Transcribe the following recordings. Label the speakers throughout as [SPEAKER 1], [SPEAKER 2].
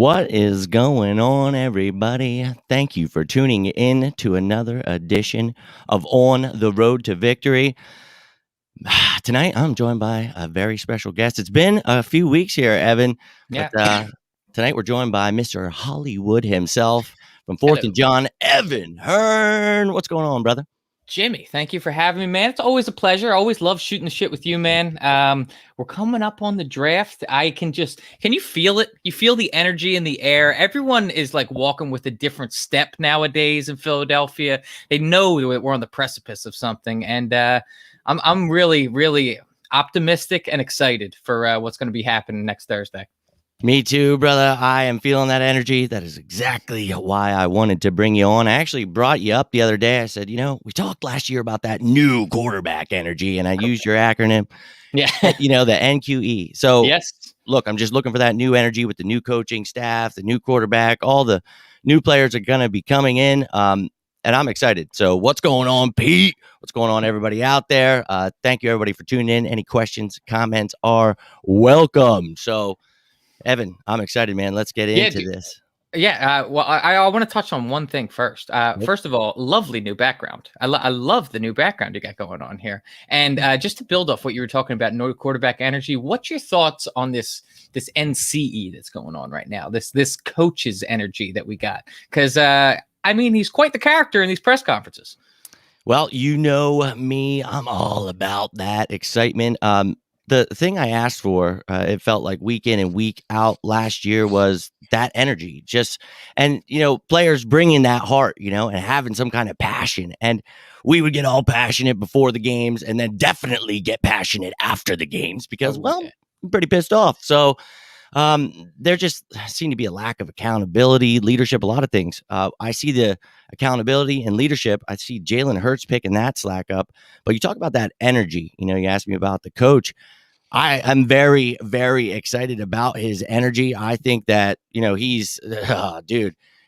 [SPEAKER 1] What is going on, everybody? Thank you for tuning in to another edition of On the Road to Victory. Tonight, I'm joined by a very special guest. It's been a few weeks here, Evan, but tonight we're joined by Mr. Hollywood himself from 4th and John, Evan Hearn. What's going on, brother?
[SPEAKER 2] Jimmy, thank you for having me, man. It's always a pleasure. I always love shooting the shit with you, man. We're coming up on the draft. Can you feel it? You feel the energy in the air. Everyone is like walking with a different step nowadays in Philadelphia. They know that we're on the precipice of something. And I'm really, really optimistic and excited for what's going to be happening next Thursday.
[SPEAKER 1] Me too, brother. I am feeling that energy. That is exactly why I wanted to bring you on. I actually brought you up the other day. I said, we talked last year about that new quarterback energy, and I used your acronym.
[SPEAKER 2] Yeah.
[SPEAKER 1] The NQE. So,
[SPEAKER 2] yes.
[SPEAKER 1] Look, I'm just looking for that new energy with the new coaching staff, the new quarterback, all the new players are going to be coming in. And I'm excited. So what's going on, Pete? What's going on, everybody out there? Thank you, everybody, for tuning in. Any questions, comments are welcome. So, Evan, I'm excited, man. Let's get into this.
[SPEAKER 2] Yeah. Well, I want to touch on one thing first. First of all, lovely new background. I love the new background you got going on here. And just to build off what you were talking about, no quarterback energy, what's your thoughts on this NCE that's going on right now? This coach's energy that we got? Because, he's quite the character in these press conferences.
[SPEAKER 1] Well, you know me. I'm all about that excitement. The thing I asked for, it felt like week in and week out last year was that energy, and players bringing that heart, and having some kind of passion. And we would get all passionate before the games and then definitely get passionate after the games because, I'm pretty pissed off. So there just seemed to be a lack of accountability, leadership, a lot of things. I see the accountability and leadership. I see Jalen Hurts picking that slack up. But you talk about that energy. You asked me about the coach. I'm very, very excited about his energy. I think that, he's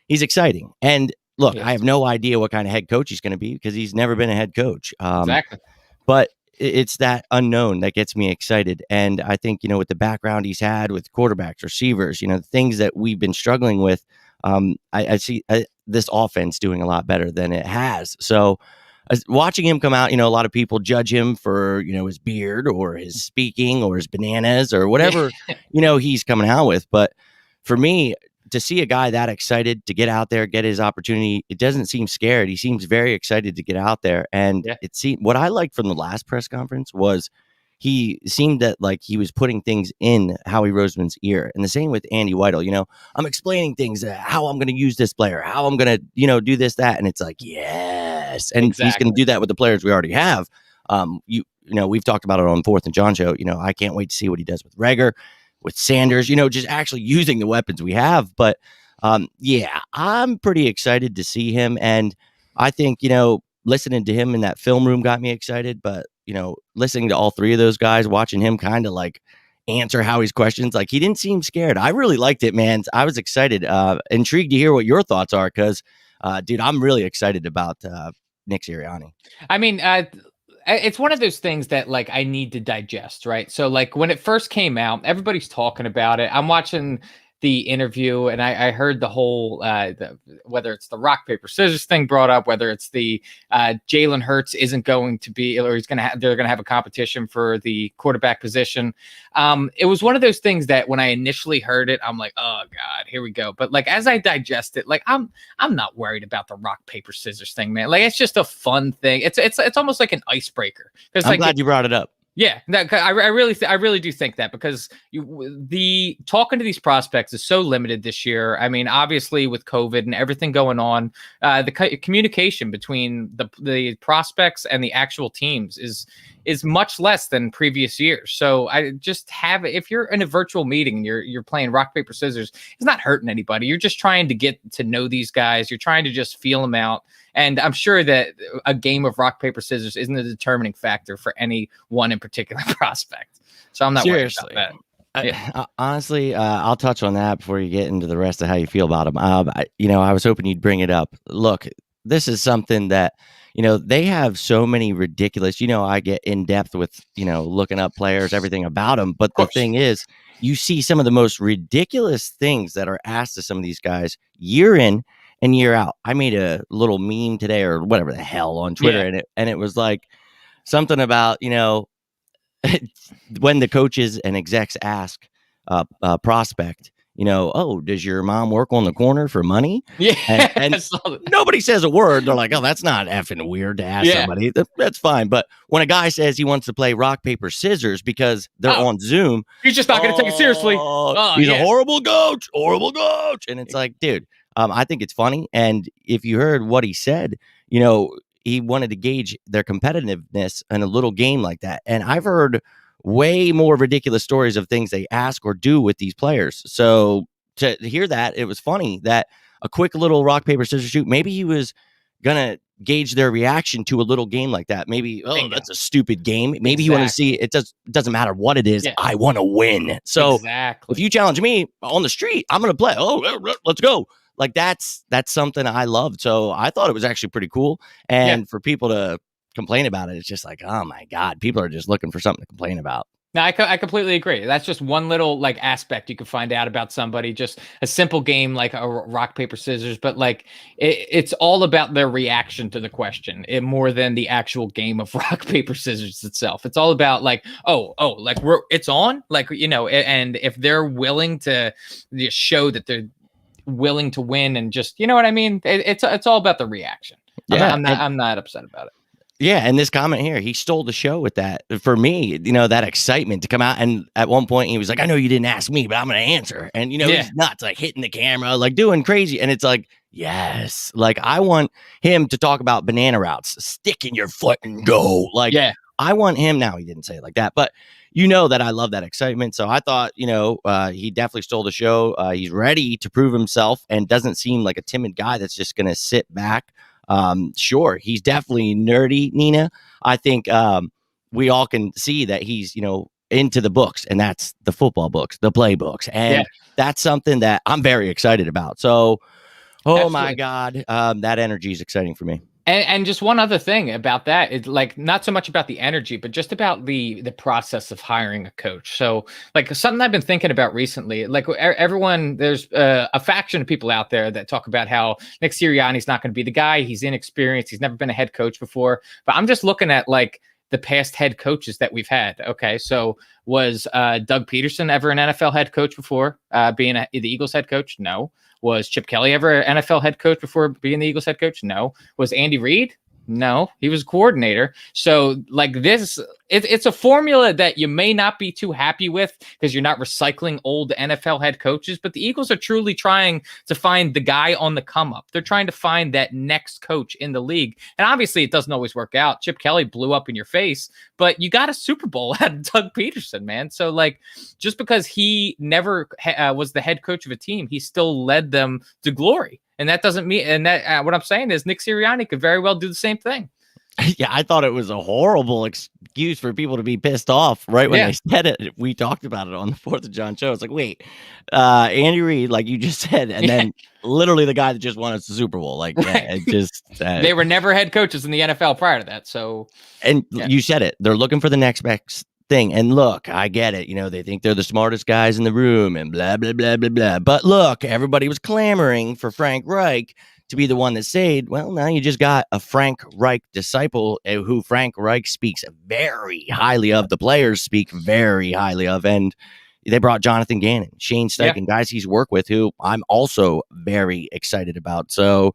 [SPEAKER 1] exciting. And look, I have no idea what kind of head coach he's going to be because he's never been a head coach.
[SPEAKER 2] Exactly.
[SPEAKER 1] But it's that unknown that gets me excited. And I think, with the background he's had with quarterbacks, receivers, things that we've been struggling with, I see this offense doing a lot better than it has. So, watching him come out, a lot of people judge him for, his beard or his speaking or his bananas or whatever, he's coming out with. But for me, to see a guy that excited to get out there, get his opportunity, it doesn't seem scared. He seems very excited to get out there. And it seemed what I liked from the last press conference was he seemed that like he was putting things in Howie Roseman's ear. And the same with Andy Weidel, I'm explaining things, how I'm going to use this player, how I'm going to, do this, that. And it's like, yes. And he's going to do that with the players we already have. We've talked about it on 4th and John show. I can't wait to see what he does with Reagor, with Sanders, just actually using the weapons we have. But I'm pretty excited to see him. And I think, listening to him in that film room got me excited. But, listening to all three of those guys, watching him kind of like answer Howie's questions, like he didn't seem scared. I really liked it, man. I was excited, intrigued to hear what your thoughts are. Cause dude, I'm really excited about Nick Sirianni.
[SPEAKER 2] It's one of those things that like I need to digest, right? So like when it first came out, everybody's talking about it. I'm watching the interview and I heard the whole whether it's the rock paper scissors thing brought up, whether it's the Jalen Hurts isn't going to be, or they're gonna have a competition for the quarterback position. It was one of those things that when I initially heard it, I'm like, oh god, here we go. But like as I digest it, like I'm not worried about the rock paper scissors thing, man. Like it's just a fun thing. It's almost like an icebreaker.
[SPEAKER 1] I'm glad you brought it up.
[SPEAKER 2] Yeah, I really do think that because the talking to these prospects is so limited this year. I mean, obviously with COVID and everything going on, the communication between the prospects and the actual teams is much less than previous years. So I just if you're in a virtual meeting and you're playing rock paper scissors, it's not hurting anybody. You're just trying to get to know these guys. You're trying to just feel them out. And I'm sure that a game of rock, paper, scissors isn't a determining factor for any one in particular prospect. So I'm not worried about that.
[SPEAKER 1] Honestly, I'll touch on that before you get into the rest of how you feel about him. I was hoping you'd bring it up. Look, this is something that, they have so many ridiculous, I get in depth with, looking up players, everything about them. But the thing is, you see some of the most ridiculous things that are asked of some of these guys year in and year out. I made a little meme today or whatever the hell on Twitter,
[SPEAKER 2] Yeah.
[SPEAKER 1] and it was like something about, when the coaches and execs ask prospect, oh, does your mom work on the corner for money?
[SPEAKER 2] Yeah.
[SPEAKER 1] And
[SPEAKER 2] I saw that.
[SPEAKER 1] nobody says a word. They're like, oh, that's not effing weird to ask
[SPEAKER 2] Yeah.
[SPEAKER 1] somebody. That's fine. But when a guy says he wants to play rock, paper, scissors because they're
[SPEAKER 2] Oh,
[SPEAKER 1] on Zoom,
[SPEAKER 2] he's just not going to take it seriously.
[SPEAKER 1] oh,
[SPEAKER 2] Oh,
[SPEAKER 1] he's a
[SPEAKER 2] yeah.
[SPEAKER 1] horrible coach. And it's like, dude, I think it's funny. And if you heard what he said, he wanted to gauge their competitiveness in a little game like that. And I've heard way more ridiculous stories of things they ask or do with these players. So to hear that, it was funny that a quick little rock, paper, scissors shoot, maybe he was going to gauge their reaction to a little game like that. Maybe, oh,
[SPEAKER 2] Bingo.
[SPEAKER 1] that's a stupid game. Maybe he wanted to
[SPEAKER 2] Exactly.
[SPEAKER 1] see it doesn't matter what it is.
[SPEAKER 2] Yeah.
[SPEAKER 1] I want to win. So if
[SPEAKER 2] Exactly.
[SPEAKER 1] you challenge me on the street, I'm going to play. Oh, let's go. Like that's something I loved. So I thought it was actually pretty cool.
[SPEAKER 2] Yeah.
[SPEAKER 1] And for people to complain about it, it's just like, oh my God, people are just looking for something to complain about.
[SPEAKER 2] No, I completely agree. That's just one little like aspect you can find out about somebody. Just a simple game like a rock paper scissors, but like it's all about their reaction to the question, more than the actual game of rock paper scissors itself. It's all about like like it's on, like and if they're willing to just show that they're willing to win and just what I mean. It's all about the reaction.
[SPEAKER 1] Yeah,
[SPEAKER 2] I'm not upset about it.
[SPEAKER 1] yeah, and this comment here, he stole the show with that. For me, that excitement to come out, and at one point he was like, "I know you didn't ask me, but I'm going to answer." And he's nuts, like hitting the camera, like doing crazy, and it's like, yes, like I want him to talk about banana routes, stick in your foot and go. Like, I want him. Now he didn't say it like that, but that I love that excitement. So I thought, he definitely stole the show. He's ready to prove himself and doesn't seem like a timid guy that's just going to sit back. Sure, he's definitely nerdy, Nina. I think we all can see that he's into the books, and that's the football books, the playbooks, and that's something that I'm very excited about. So my God, that energy is exciting for me.
[SPEAKER 2] And just one other thing about that is like not so much about the energy, but just about the process of hiring a coach. So like something I've been thinking about recently, like everyone, there's a faction of people out there that talk about how Nick Sirianni's not going to be the guy. He's inexperienced. He's never been a head coach before. But I'm just looking at like the past head coaches that we've had. Okay, so was Doug Peterson ever an NFL head coach before being the Eagles head coach? No. Was Chip Kelly ever an NFL head coach before being the Eagles head coach? No. Was Andy Reid? No, he was a coordinator. So like this, it's a formula that you may not be too happy with because you're not recycling old NFL head coaches, but the Eagles are truly trying to find the guy on the come up. They're trying to find that next coach in the league. And obviously it doesn't always work out. Chip Kelly blew up in your face, but you got a Super Bowl out of Doug Peterson, man. So like, just because he never was the head coach of a team, he still led them to glory. And that doesn't mean, and that what I'm saying is Nick Sirianni could very well do the same thing.
[SPEAKER 1] Yeah, I thought it was a horrible excuse for people to be pissed off right when they said it. We talked about it on the 4th of John show. It's like, wait, Andy Reid, like you just said, and then literally the guy that just won us the Super Bowl. Like, it just
[SPEAKER 2] they were never head coaches in the NFL prior to that. So,
[SPEAKER 1] and you said it. They're looking for the next best thing. And look, I get it. They think they're the smartest guys in the room and blah, blah, blah, blah, blah. But look, everybody was clamoring for Frank Reich to be the one that said, well, now you just got a Frank Reich disciple who Frank Reich speaks very highly of. The players speak very highly of. And they brought Jonathan Gannon, Shane Steichen, guys he's worked with who I'm also very excited about. So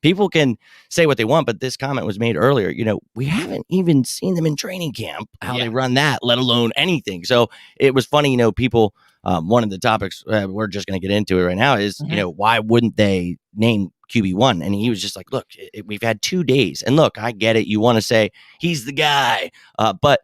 [SPEAKER 1] people can say what they want, but this comment was made earlier. We haven't even seen them in training camp, how they run that, let alone anything. So it was funny, people, one of the topics we're just going to get into it right now is, why wouldn't they name QB1? And he was just like, look, we've had 2 days. And look, I get it. You want to say he's the guy, but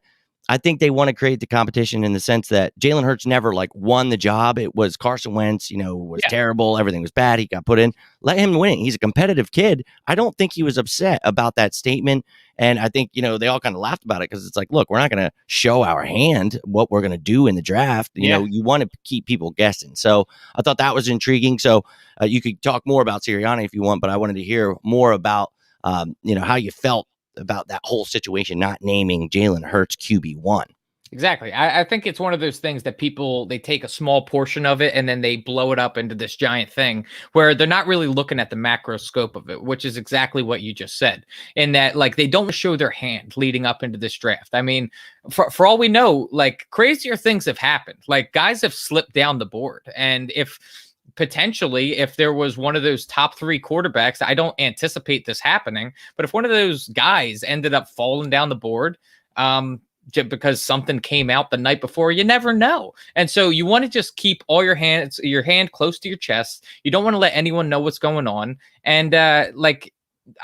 [SPEAKER 1] I think they want to create the competition in the sense that Jalen Hurts never like won the job. It was Carson Wentz, was terrible. Everything was bad. He got put in. Let him win. He's a competitive kid. I don't think he was upset about that statement. And I think, they all kind of laughed about it because it's like, look, we're not going to show our hand what we're going to do in the draft. You want to keep people guessing. So I thought that was intriguing. So you could talk more about Sirianni if you want, but I wanted to hear more about, how you felt about that whole situation, not naming Jalen Hurts QB1.
[SPEAKER 2] Exactly. I think it's one of those things that people, they take a small portion of it and then they blow it up into this giant thing where they're not really looking at the macro scope of it, which is exactly what you just said. In that, like, they don't show their hand leading up into this draft. I mean, for all we know, like, crazier things have happened. Like, guys have slipped down the board. And if potentially, if there was one of those top 3 quarterbacks, I don't anticipate this happening, but if one of those guys ended up falling down the board, just because something came out the night before, you never know. And so you want to just keep all your hand close to your chest. You don't want to let anyone know what's going on. And like,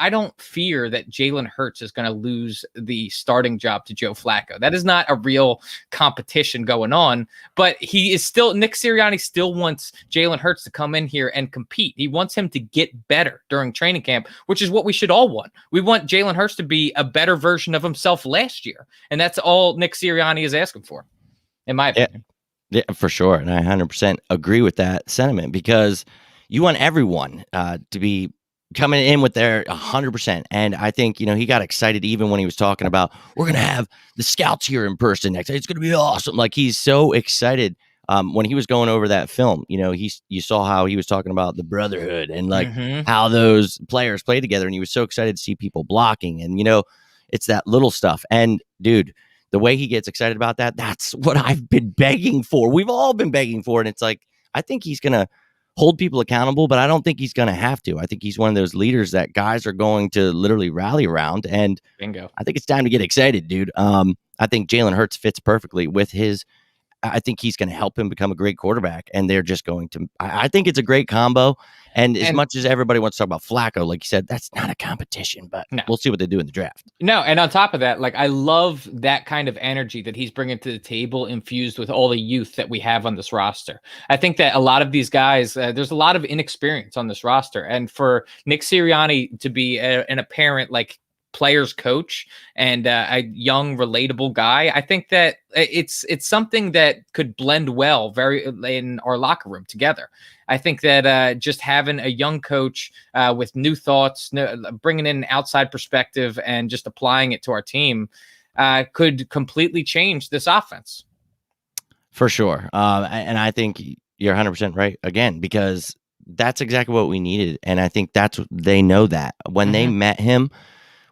[SPEAKER 2] I don't fear that Jalen Hurts is going to lose the starting job to Joe Flacco. That is not a real competition going on, but Nick Sirianni still wants Jalen Hurts to come in here and compete. He wants him to get better during training camp, which is what we should all want. We want Jalen Hurts to be a better version of himself last year. And that's all Nick Sirianni is asking for, in my opinion.
[SPEAKER 1] Yeah, for sure. And I 100% agree with that sentiment, because you want everyone to be coming in with their 100%. And I think, he got excited even when he was talking about, we're going to have the scouts here in person next day. It's going to be awesome. Like, he's so excited. When he was going over that film, you saw how he was talking about the brotherhood and like how those players play together. And he was so excited to see people blocking, and, it's that little stuff. And dude, the way he gets excited about that, that's what I've been begging for. We've all been begging for. And it's like, I think he's going to hold people accountable, but I don't think he's going to have to. I think he's one of those leaders that guys are going to literally rally around. And
[SPEAKER 2] bingo.
[SPEAKER 1] I think it's time to get excited, dude. I think Jalen Hurts fits perfectly with I think he's going to help him become a great quarterback. And they're just going to, I think it's a great combo. And as much as everybody wants to talk about Flacco, like you said, that's not a competition, but we'll see what they do in the draft.
[SPEAKER 2] No, and on top of that, like, I love that kind of energy that he's bringing to the table, infused with all the youth that we have on this roster. I think that a lot of these guys, there's a lot of inexperience on this roster. And for Nick Sirianni to be an apparent, like, players coach and a young, relatable guy, I think that it's something that could blend well in our locker room together. I think that just having a young coach with new thoughts, bringing in an outside perspective and just applying it to our team could completely change this offense.
[SPEAKER 1] For sure. And I think you're 100% right again, because that's exactly what we needed. And I think they know that when they met him.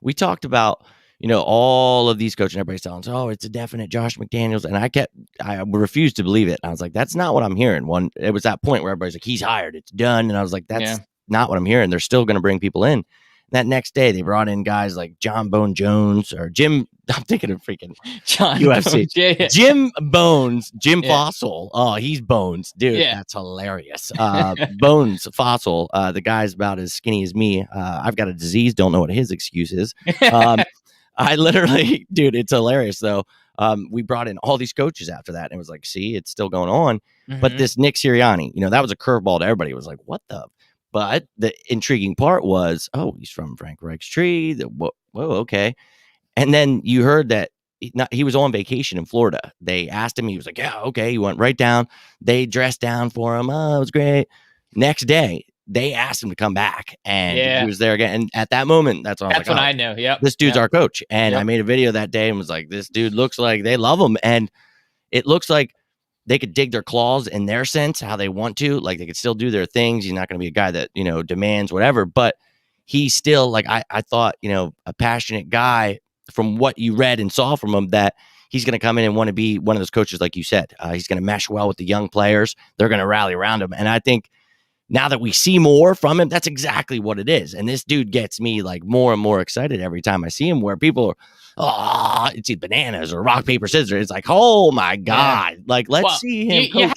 [SPEAKER 1] We talked about, all of these coaches, and everybody's telling us, oh, it's a definite Josh McDaniels. And I refused to believe it. I was like, that's not what I'm hearing. It was that point where everybody's like, he's hired, it's done. And I was like, that's not what I'm hearing. They're still going to bring people in. That next day, they brought in guys like John Bone Jones or Jim. I'm thinking of freaking
[SPEAKER 2] John
[SPEAKER 1] UFC.
[SPEAKER 2] Bones,
[SPEAKER 1] Jim Bones, Jim Fossil. Oh, he's Bones, dude.
[SPEAKER 2] Yeah.
[SPEAKER 1] That's hilarious. Bones Fossil. The guy's about as skinny as me. I've got a disease. Don't know what his excuse is. I literally, dude, it's hilarious though. We brought in all these coaches after that, and it was like, see, it's still going on. But this Nick Sirianni, that was a curveball to everybody. It was like, what the? But the intriguing part was, oh, he's from Frank Reich's tree. Whoa, okay. And then you heard that he was on vacation in Florida. They asked him. He was like, yeah, okay. He went right down. They dressed down for him. Oh, it was great. Next day, they asked him to come back, and he was there again. And at that moment, that's when
[SPEAKER 2] I know. Yeah,
[SPEAKER 1] this dude's our coach. And I made a video that day and was like, this dude looks like they love him. And it looks like they could dig their claws in their sense, how they want to. Like, they could still do their things. He's not going to be a guy that, demands whatever. But he's still, like, I thought, a passionate guy from what you read and saw from him, that he's going to come in and want to be one of those coaches, like you said. He's going to mesh well with the young players. They're going to rally around him. And I think now that we see more from him, that's exactly what it is. And this dude gets me, like, more and more excited every time I see him, where people are, it's either bananas or rock, paper, scissors. It's like, oh my God. Like, let's see him.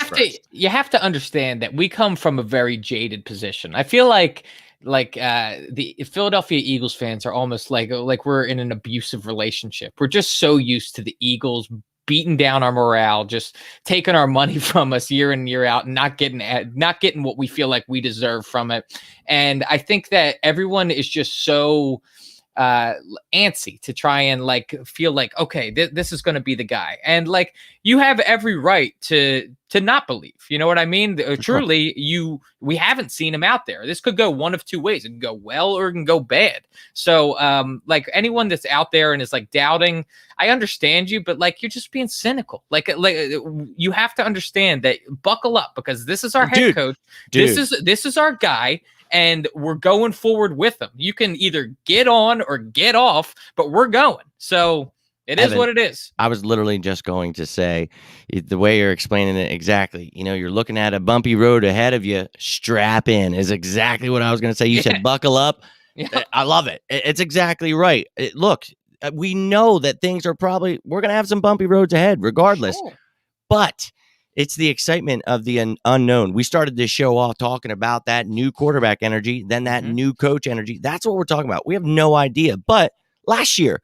[SPEAKER 2] You have to understand that we come from a very jaded position. I feel like the Philadelphia Eagles fans are almost like we're in an abusive relationship. We're just so used to the Eagles beating down our morale, just taking our money from us year in, year out, and not getting what we feel like we deserve from it. And I think that everyone is just so antsy to try and like feel like, okay, this is going to be the guy. And like, you have every right to not believe, you know what I mean?
[SPEAKER 1] Sure.
[SPEAKER 2] Truly, we haven't seen him out there. This could go one of two ways. It can go well or it can go bad. So like anyone that's out there and is like doubting, I understand you, but like, you're just being cynical. Like you have to understand that, buckle up, because this is our head coach.
[SPEAKER 1] Dude.
[SPEAKER 2] This is our guy, and we're going forward with them. You can either get on or get off, but we're going. So it is what it is.
[SPEAKER 1] I was literally just going to say, the way you're explaining it exactly. You know, you're looking at a bumpy road ahead of you. Strap in is exactly what I was going to say. You said buckle up.
[SPEAKER 2] Yeah.
[SPEAKER 1] I love it. It's exactly right. Look, we know that things are we're going to have some bumpy roads ahead regardless.
[SPEAKER 2] Sure.
[SPEAKER 1] But it's the excitement of the unknown. We started this show off talking about that new quarterback energy, then that new coach energy. That's what we're talking about. We have no idea. But last year,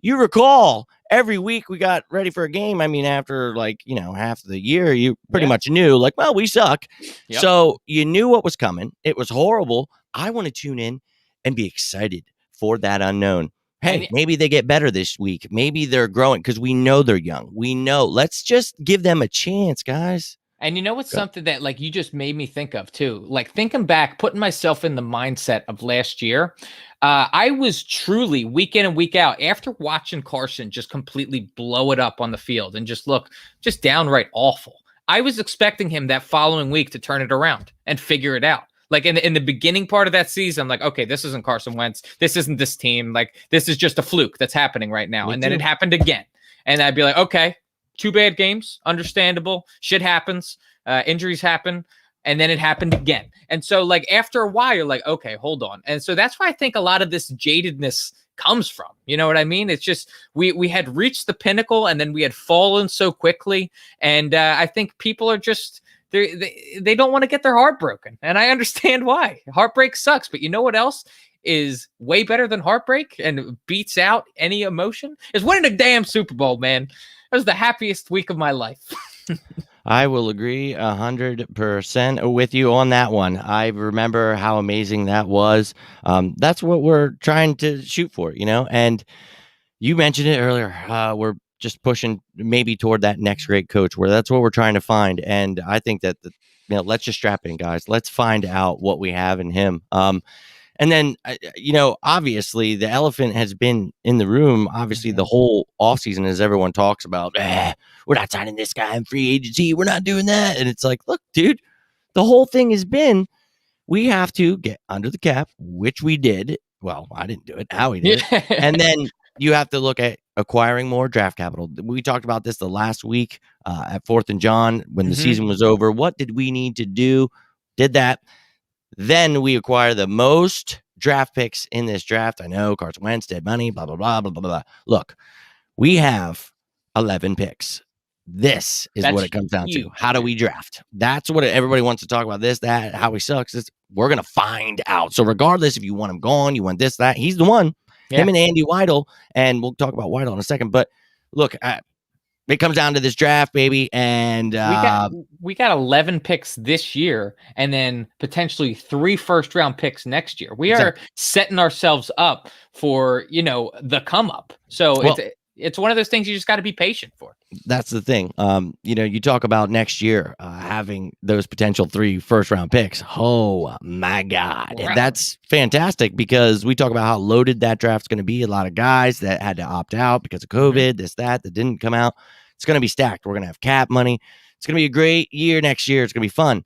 [SPEAKER 1] you recall, every week we got ready for a game. I mean, after like, half of the year, you pretty much knew like, well, we suck. Yep. So you knew what was coming. It was horrible. I want to tune in and be excited for that unknown. Hey, maybe they get better this week. Maybe they're growing, because we know they're young. We know. Let's just give them a chance, guys.
[SPEAKER 2] And you know what's something that like you just made me think of too? Like thinking back, putting myself in the mindset of last year. I was truly week in and week out, after watching Carson just completely blow it up on the field and just look just downright awful. I was expecting him that following week to turn it around and figure it out. Like in the beginning part of that season, I'm like, okay, this isn't Carson Wentz. This isn't this team. Like, this is just a fluke that's happening right now. And then it happened again. And I'd be like, okay, 2 bad games, understandable. Shit happens. Injuries happen. And then it happened again. And so like after a while, you're like, okay, hold on. And so that's why I think a lot of this jadedness comes from. You know what I mean? It's just we had reached the pinnacle and then we had fallen so quickly. And I think people are just they don't want to get their heart broken. And I understand why. Heartbreak sucks. But you know what else is way better than heartbreak and beats out any emotion? Is winning a damn Super Bowl, man. That was the happiest week of my life.
[SPEAKER 1] I will agree 100% with you on that one. I remember how amazing that was. That's what we're trying to shoot for, and you mentioned it earlier. We're just pushing maybe toward that next great coach, where that's what we're trying to find. And I think that, let's just strap in, guys. Let's find out what we have in him. And then, obviously the elephant has been in the room, obviously the whole offseason, as everyone talks about, we're not signing this guy in free agency. We're not doing that. And it's like, look, dude, the whole thing has been, we have to get under the cap, which we did. Well, I didn't do it. Howie did it. And then you have to look at acquiring more draft capital. We talked about this the last week at 4th and John when the season was over. What did we need to do? Did that. Then we acquire the most draft picks in this draft. I know Carson Wentz, dead money, blah, blah, blah, blah, blah, blah. Look, we have 11 picks. This is what it comes down to. How do we draft? That's what everybody wants to talk about. This, that, how he sucks. We're going to find out. So regardless if you want him gone, you want this, that, he's the one. Yeah. Him and Andy Weidel, and we'll talk about Weidel in a second. But look, it comes down to this draft, baby, and
[SPEAKER 2] we got 11 picks this year, and then potentially 3 first-round picks next year. We are setting ourselves up for the come up. So it's one of those things you just got to be patient for.
[SPEAKER 1] That's the thing. You talk about next year having those potential 3 first-round picks. Oh my God, wow. That's fantastic, because we talk about how loaded that draft's going to be. A lot of guys that had to opt out because of COVID, this, that didn't come out. It's going to be stacked. We're going to have cap money. It's going to be a great year next year. It's going to be fun.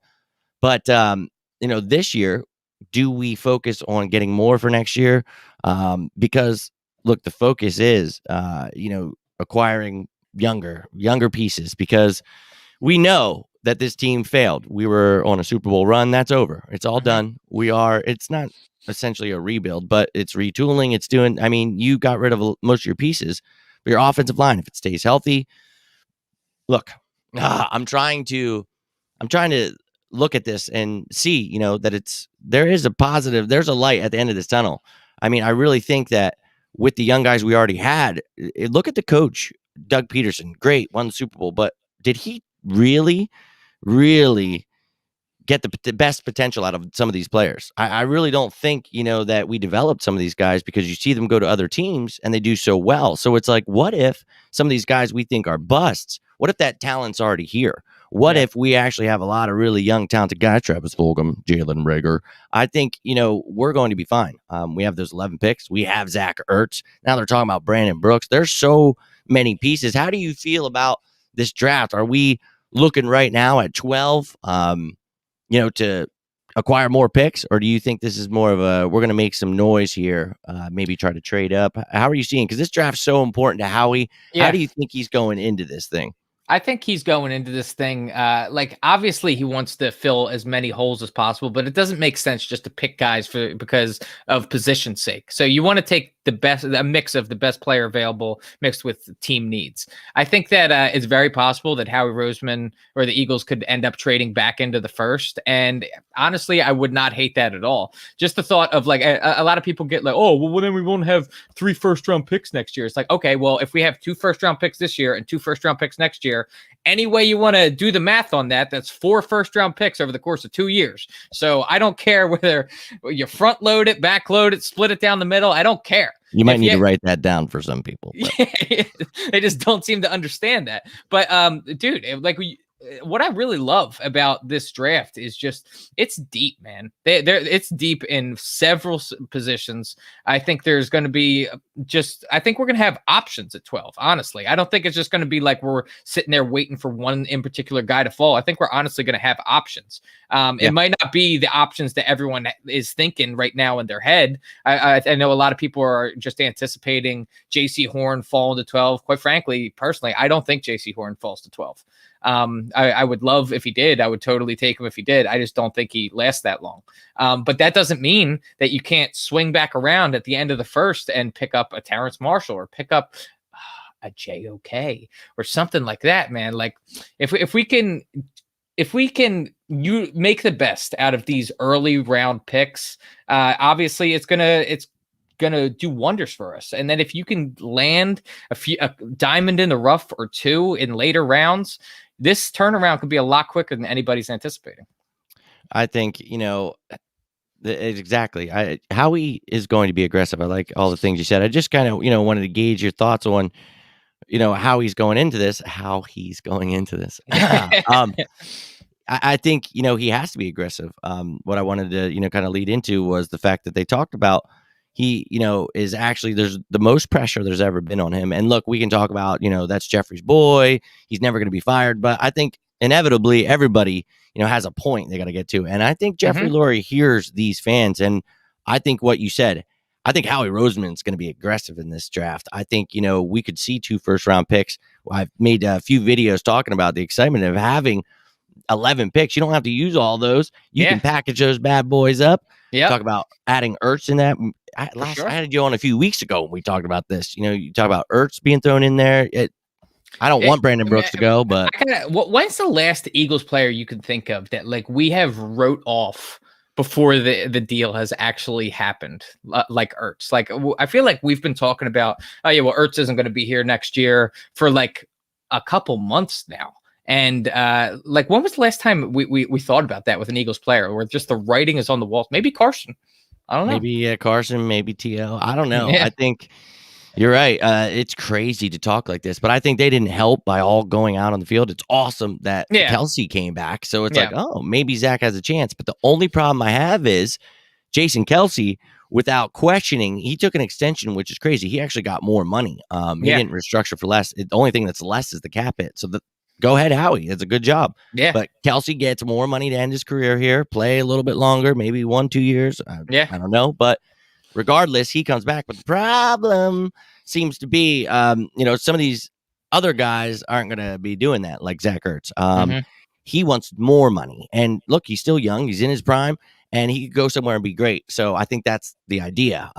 [SPEAKER 1] But this year, do we focus on getting more for next year? Because look, the focus is acquiring younger pieces, because we know that this team failed. We were on a Super Bowl run. That's over. It's all done. It's not essentially a rebuild, but it's retooling. It's doing, you got rid of most of your pieces, but your offensive line, if it stays healthy, look, I'm trying to look at this and see, that there is a positive, there's a light at the end of this tunnel. I really think that with the young guys we already had, look at the coach, Doug Peterson, great, won the Super Bowl, but did he really get the best potential out of some of these players. I really don't think, that we developed some of these guys because you see them go to other teams and they do so well. So it's like, what if some of these guys we think are busts, what if that talent's already here? What
[SPEAKER 2] Yeah.
[SPEAKER 1] if we actually have a lot of really young, talented guys, Travis Fulgham, Jalen Rager? I think, we're going to be fine. We have those 11 picks. We have Zach Ertz. Now they're talking about Brandon Brooks. There's so many pieces. How do you feel about this draft? Are we looking right now at 12, to acquire more picks? Or do you think this is more of we're going to make some noise here, maybe try to trade up? How are you seeing? Because this draft's so important to Howie. How
[SPEAKER 2] Yeah.
[SPEAKER 1] do you think he's going into this thing?
[SPEAKER 2] I think he's going into this thing, like obviously he wants to fill as many holes as possible, but it doesn't make sense just to pick guys because of position's sake. So you want to take a mix of the best player available mixed with team needs. I think that it's very possible that Howie Roseman or the Eagles could end up trading back into the first. And honestly, I would not hate that at all. Just the thought of like a lot of people get like, oh, well, then we won't have 3 first-round picks next year. It's like, okay, well, if we have 2 first-round picks this year and 2 first-round picks next year, any way you want to do the math on that, that's 4 first-round picks over the course of 2 years. So I don't care whether you front load it, back load it, split it down the middle. I don't care.
[SPEAKER 1] You might need to write that down for some people.
[SPEAKER 2] Yeah, they just don't seem to understand that. But dude, what I really love about this draft is just it's deep, man. It's deep in several positions. I think there's going to be I think we're going to have options at 12. Honestly, I don't think it's just going to be like we're sitting there waiting for one in particular guy to fall. I think we're honestly going to have options. It might not be the options that everyone is thinking right now in their head. I know a lot of people are just anticipating J.C. Horn falling to 12. Quite frankly, personally, I don't think J.C. Horn falls to 12. I would love if he did. I would totally take him if he did. I just don't think he lasts that long. But that doesn't mean that you can't swing back around at the end of the first and pick up a Terrence Marshall or pick up a JOK or something like that, man. Like if we can you make the best out of these early round picks, obviously it's gonna do wonders for us. And then if you can land a diamond in the rough or 2 in later rounds, this turnaround could be a lot quicker than anybody's anticipating.
[SPEAKER 1] I think, exactly. Howie is going to be aggressive. I like all the things you said. I just kind of, wanted to gauge your thoughts on, how he's going into this. I think, he has to be aggressive. What I wanted to, kind of lead into was the fact that they talked about he, is actually there's the most pressure there's ever been on him. And look, we can talk about, that's Jeffrey's boy. He's never going to be fired. But I think inevitably everybody, has a point they got to get to. And I think Jeffrey Lurie hears these fans. And I think what you said, I think Howie Roseman is going to be aggressive in this draft. I think, we could see 2 first-round picks. I've made a few videos talking about the excitement of having 11 picks. You don't have to use all those. You can package those bad boys up. Yeah. Talk about adding Ertz in that. I had you on a few weeks ago when we talked about this. You talk about Ertz being thrown in there. I don't want Brandon Brooks to go, but
[SPEAKER 2] when's the last Eagles player you can think of that like we have wrote off before the deal has actually happened, like Ertz? Like I feel like we've been talking about, oh yeah, well Ertz isn't going to be here next year for like a couple months now. And like when was the last time we thought about that with an Eagles player where just the writing is on the walls? Maybe Carson. I don't know.
[SPEAKER 1] Maybe Carson, maybe TL. I don't know. Yeah. I think you're right. It's crazy to talk like this, but I think they didn't help by all going out on the field. It's awesome that Kelsey came back. So it's like, oh, maybe Zach has a chance. But the only problem I have is Jason Kelsey, without questioning, he took an extension, which is crazy. He actually got more money. He didn't restructure for less. The only thing that's less is the cap hit. So go ahead, Howie. It's a good job. Yeah. But Kelsey gets more money to end his career here, play a little bit longer, maybe 1-2 years. I don't know. But regardless, he comes back. But the problem seems to be, some of these other guys aren't going to be doing that, like Zach Ertz. He wants more money. And look, he's still young. He's in his prime. And he could go somewhere and be great. So I think that's the idea.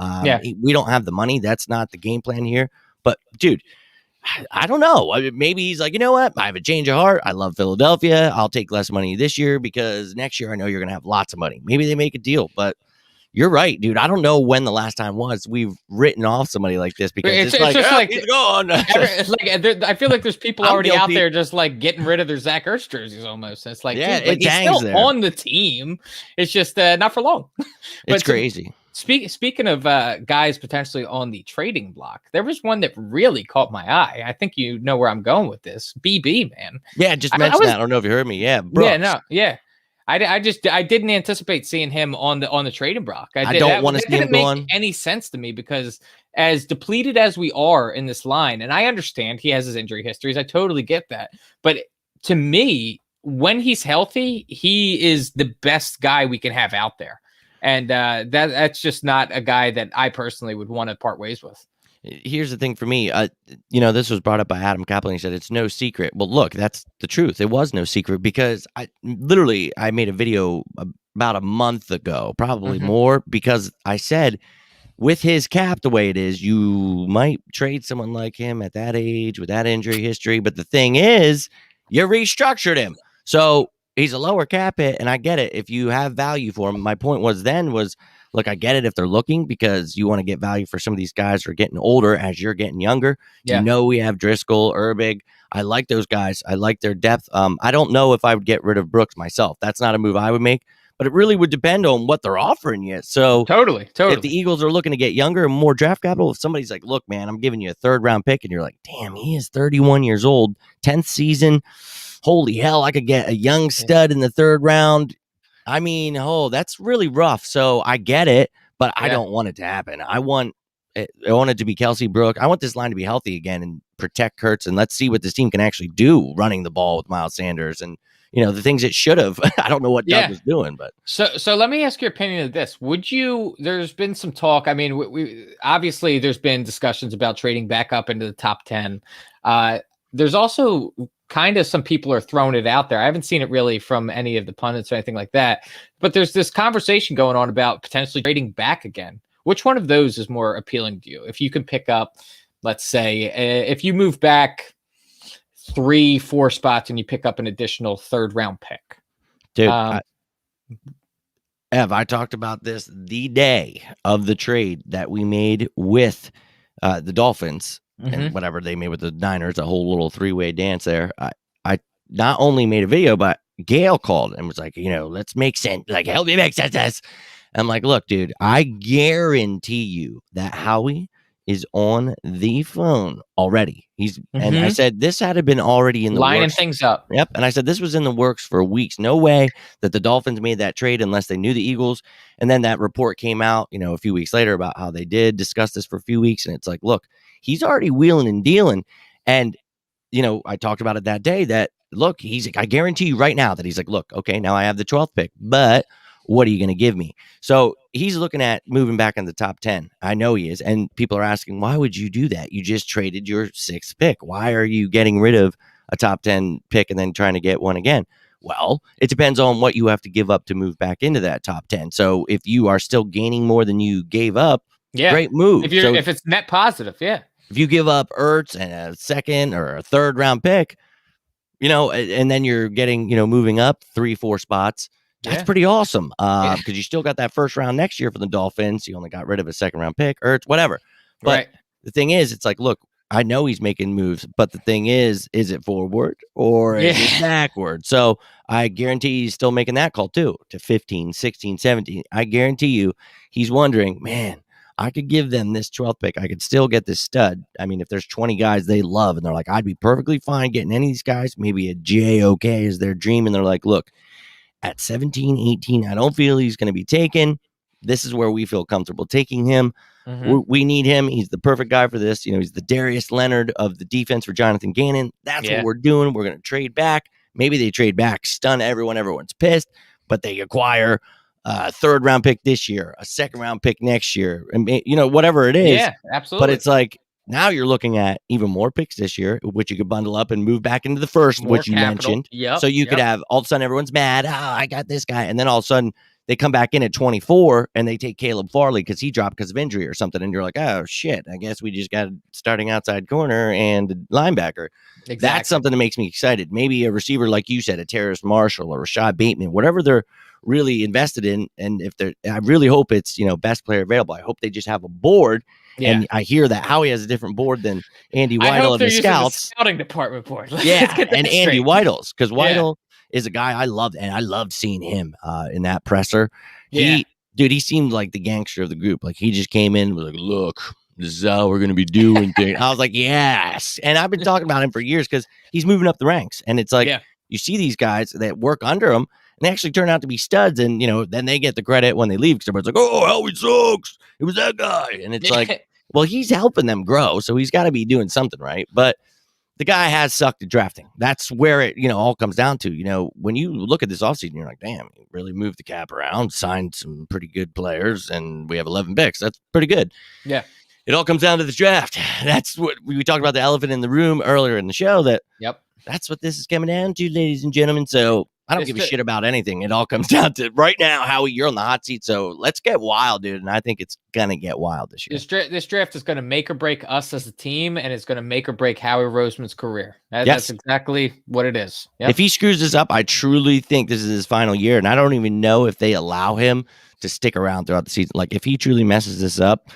[SPEAKER 1] We don't have the money. That's not the game plan here. But, dude, I don't know. Maybe he's like, you know what? I have a change of heart. I love Philadelphia. I'll take less money this year because next year I know you're going to have lots of money. Maybe they make a deal. But You're right, dude. I don't know when the last time was we've written off somebody like this because
[SPEAKER 2] It's just like
[SPEAKER 1] he's gone.
[SPEAKER 2] it's like I feel like there's people
[SPEAKER 1] I'm
[SPEAKER 2] already out
[SPEAKER 1] guilty.
[SPEAKER 2] there just like getting rid of their Zach Ertz jerseys almost. It's like,
[SPEAKER 1] Yeah,
[SPEAKER 2] dude, like
[SPEAKER 1] it
[SPEAKER 2] he's
[SPEAKER 1] hangs
[SPEAKER 2] still
[SPEAKER 1] there.
[SPEAKER 2] on the team. It's just not for long.
[SPEAKER 1] It's
[SPEAKER 2] But
[SPEAKER 1] crazy.
[SPEAKER 2] speaking of guys potentially on the trading block, there was one that really caught my eye. I think you know where I'm going with this. BB, man.
[SPEAKER 1] Yeah, just
[SPEAKER 2] I
[SPEAKER 1] mention
[SPEAKER 2] was
[SPEAKER 1] that. I don't know if you heard me. Yeah,
[SPEAKER 2] yeah,
[SPEAKER 1] Brooks.
[SPEAKER 2] no, yeah. I didn't anticipate seeing him on the trading block.
[SPEAKER 1] I don't want to
[SPEAKER 2] That
[SPEAKER 1] see him
[SPEAKER 2] didn't make
[SPEAKER 1] gone.
[SPEAKER 2] any sense to me because as depleted as we are in this line, and I understand he has his injury histories, I totally get that. But to me, when he's healthy, he is the best guy we can have out there, and that's just not a guy that I personally would want to part ways with.
[SPEAKER 1] Here's the thing for me. This was brought up by Adam Kaplan. He said it's no secret. Well, look, that's the truth. It was no secret because I made a video about a month ago, probably more, because I said with his cap the way it is, you might trade someone like him at that age with that injury history. But the thing is, you restructured him, so he's a lower cap hit, and I get it if you have value for him. My point was look, I get it if they're looking because you want to get value for some of these guys who are getting older as you're getting younger.
[SPEAKER 2] Yeah.
[SPEAKER 1] We have Driscoll, Urbig. I like those guys. I like their depth. I don't know if I would get rid of Brooks myself. That's not a move I would make, but it really would depend on what they're offering you. So
[SPEAKER 2] Totally.
[SPEAKER 1] if the Eagles are looking to get younger and more draft capital, if somebody's like, look, man, I'm giving you a 3rd round pick, and you're like, damn, he is 31 years old, 10th season. Holy hell, I could get a young stud in the 3rd round. I mean, that's really rough. So I get it, but I don't want it to happen. I want it to be Kelsey Brooks. I want this line to be healthy again and protect Kurtz, and let's see what this team can actually do running the ball with Miles Sanders and the things it should have. I don't know what Doug was doing, but
[SPEAKER 2] so let me ask your opinion of this. Would you? There's been some talk. I mean, we obviously there's been discussions about trading back up into the top 10. There's also kind of some people are throwing it out there. I haven't seen it really from any of the pundits or anything like that, but there's this conversation going on about potentially trading back again. Which one of those is more appealing to you? If you can pick up, let's say, if you move back 3-4 spots and you pick up an additional 3rd round pick.
[SPEAKER 1] Dude, Ev, I talked about this the day of the trade that we made with the Dolphins and whatever they made with the Niners, a whole little 3-way dance there. I not only made a video, but Gail called and was like, let's make sense. Like, help me make sense. I'm like, look, dude, I guarantee you that Howie is on the phone already. And I said this had been already in the
[SPEAKER 2] lining
[SPEAKER 1] works.
[SPEAKER 2] Things up.
[SPEAKER 1] Yep. And I said this was in the works for weeks. No way that the Dolphins made that trade unless they knew the Eagles. And then that report came out, a few weeks later about how they did discuss this for a few weeks. And it's like, look, he's already wheeling and dealing. And, I talked about it that day that, look, I guarantee you right now that he's like, look, okay, now I have the 12th pick, but what are you going to give me? So he's looking at moving back in the top 10. I know he is. And people are asking, why would you do that? You just traded your 6th pick. Why are you getting rid of a top 10 pick and then trying to get one again? Well, it depends on what you have to give up to move back into that top 10. So if you are still gaining more than you gave up, great move.
[SPEAKER 2] If it's net positive,
[SPEAKER 1] if you give up Ertz and a 2nd or a 3rd round pick, and then you're getting, moving up 3-4 spots, that's pretty awesome. Because you still got that 1st round next year for the Dolphins. You only got rid of a 2nd round pick, Ertz, whatever. But the thing is, it's like, look, I know he's making moves, but the thing is it forward or is it backward? So I guarantee he's still making that call too to 15, 16, 17. I guarantee you he's wondering, man, I could give them this 12th pick. I could still get this stud. I mean, if there's 20 guys they love and they're like, I'd be perfectly fine getting any of these guys, maybe a JOK is their dream. And they're like, look, at 17, 18, I don't feel he's going to be taken. This is where we feel comfortable taking him. We need him. He's the perfect guy for this. He's the Darius Leonard of the defense for Jonathan Gannon. That's what we're doing. We're going to trade back. Maybe they trade back, stun everyone. Everyone's pissed, but they acquire a 3rd round pick this year, a 2nd round pick next year, and whatever it is.
[SPEAKER 2] Yeah, absolutely.
[SPEAKER 1] But it's like now you're looking at even more picks this year, which you could bundle up and move back into the 1st, which you mentioned. So you could have all of a sudden everyone's mad. Oh, I got this guy, and then all of a sudden they come back in at 24 and they take Caleb Farley because he dropped because of injury or something. And you're like, oh, shit, I guess we just got a starting outside corner and a linebacker. Exactly. That's something that makes me excited. Maybe a receiver, like you said, a Terrace Marshall or Rashad Bateman, whatever they're really invested in. And I really hope it's, best player available. I hope they just have a board.
[SPEAKER 2] Yeah.
[SPEAKER 1] And I hear that Howie has a different board than Andy
[SPEAKER 2] I
[SPEAKER 1] Weidel
[SPEAKER 2] hope
[SPEAKER 1] and
[SPEAKER 2] they're
[SPEAKER 1] the
[SPEAKER 2] using the
[SPEAKER 1] scouts.
[SPEAKER 2] scouting department board. Let's
[SPEAKER 1] Yeah,
[SPEAKER 2] get that
[SPEAKER 1] and Andy
[SPEAKER 2] straight.
[SPEAKER 1] Weidels, because Weidel is a guy I loved, and I loved seeing him in that presser. He seemed like the gangster of the group. Like, he just came in and was like, look, this is how we're going to be doing things. I was like, yes. And I've been talking about him for years because he's moving up the ranks. And it's like, you see these guys that work under him, and they actually turn out to be studs. And, then they get the credit when they leave because everybody's like, oh, Howie sucks. It was that guy. And it's like, well, he's helping them grow, so he's got to be doing something right. But the guy has sucked at drafting. That's where it, all comes down to. When you look at this offseason, you're like, damn, he really moved the cap around, signed some pretty good players, and we have 11 picks. That's pretty good.
[SPEAKER 2] Yeah.
[SPEAKER 1] It all comes down to the draft. That's what we talked about, the elephant in the room earlier in the show. That's what this is coming down to, ladies and gentlemen. So I don't give a shit about anything. It all comes down to right now, Howie, you're on the hot seat. So let's get wild, dude. And I think it's going to get wild this year.
[SPEAKER 2] This draft is going to make or break us as a team, and it's going to make or break Howie Roseman's career. That's exactly what it is. Yep.
[SPEAKER 1] If he screws this up, I truly think this is his final year. And I don't even know if they allow him to stick around throughout the season. Like, if he truly messes this up,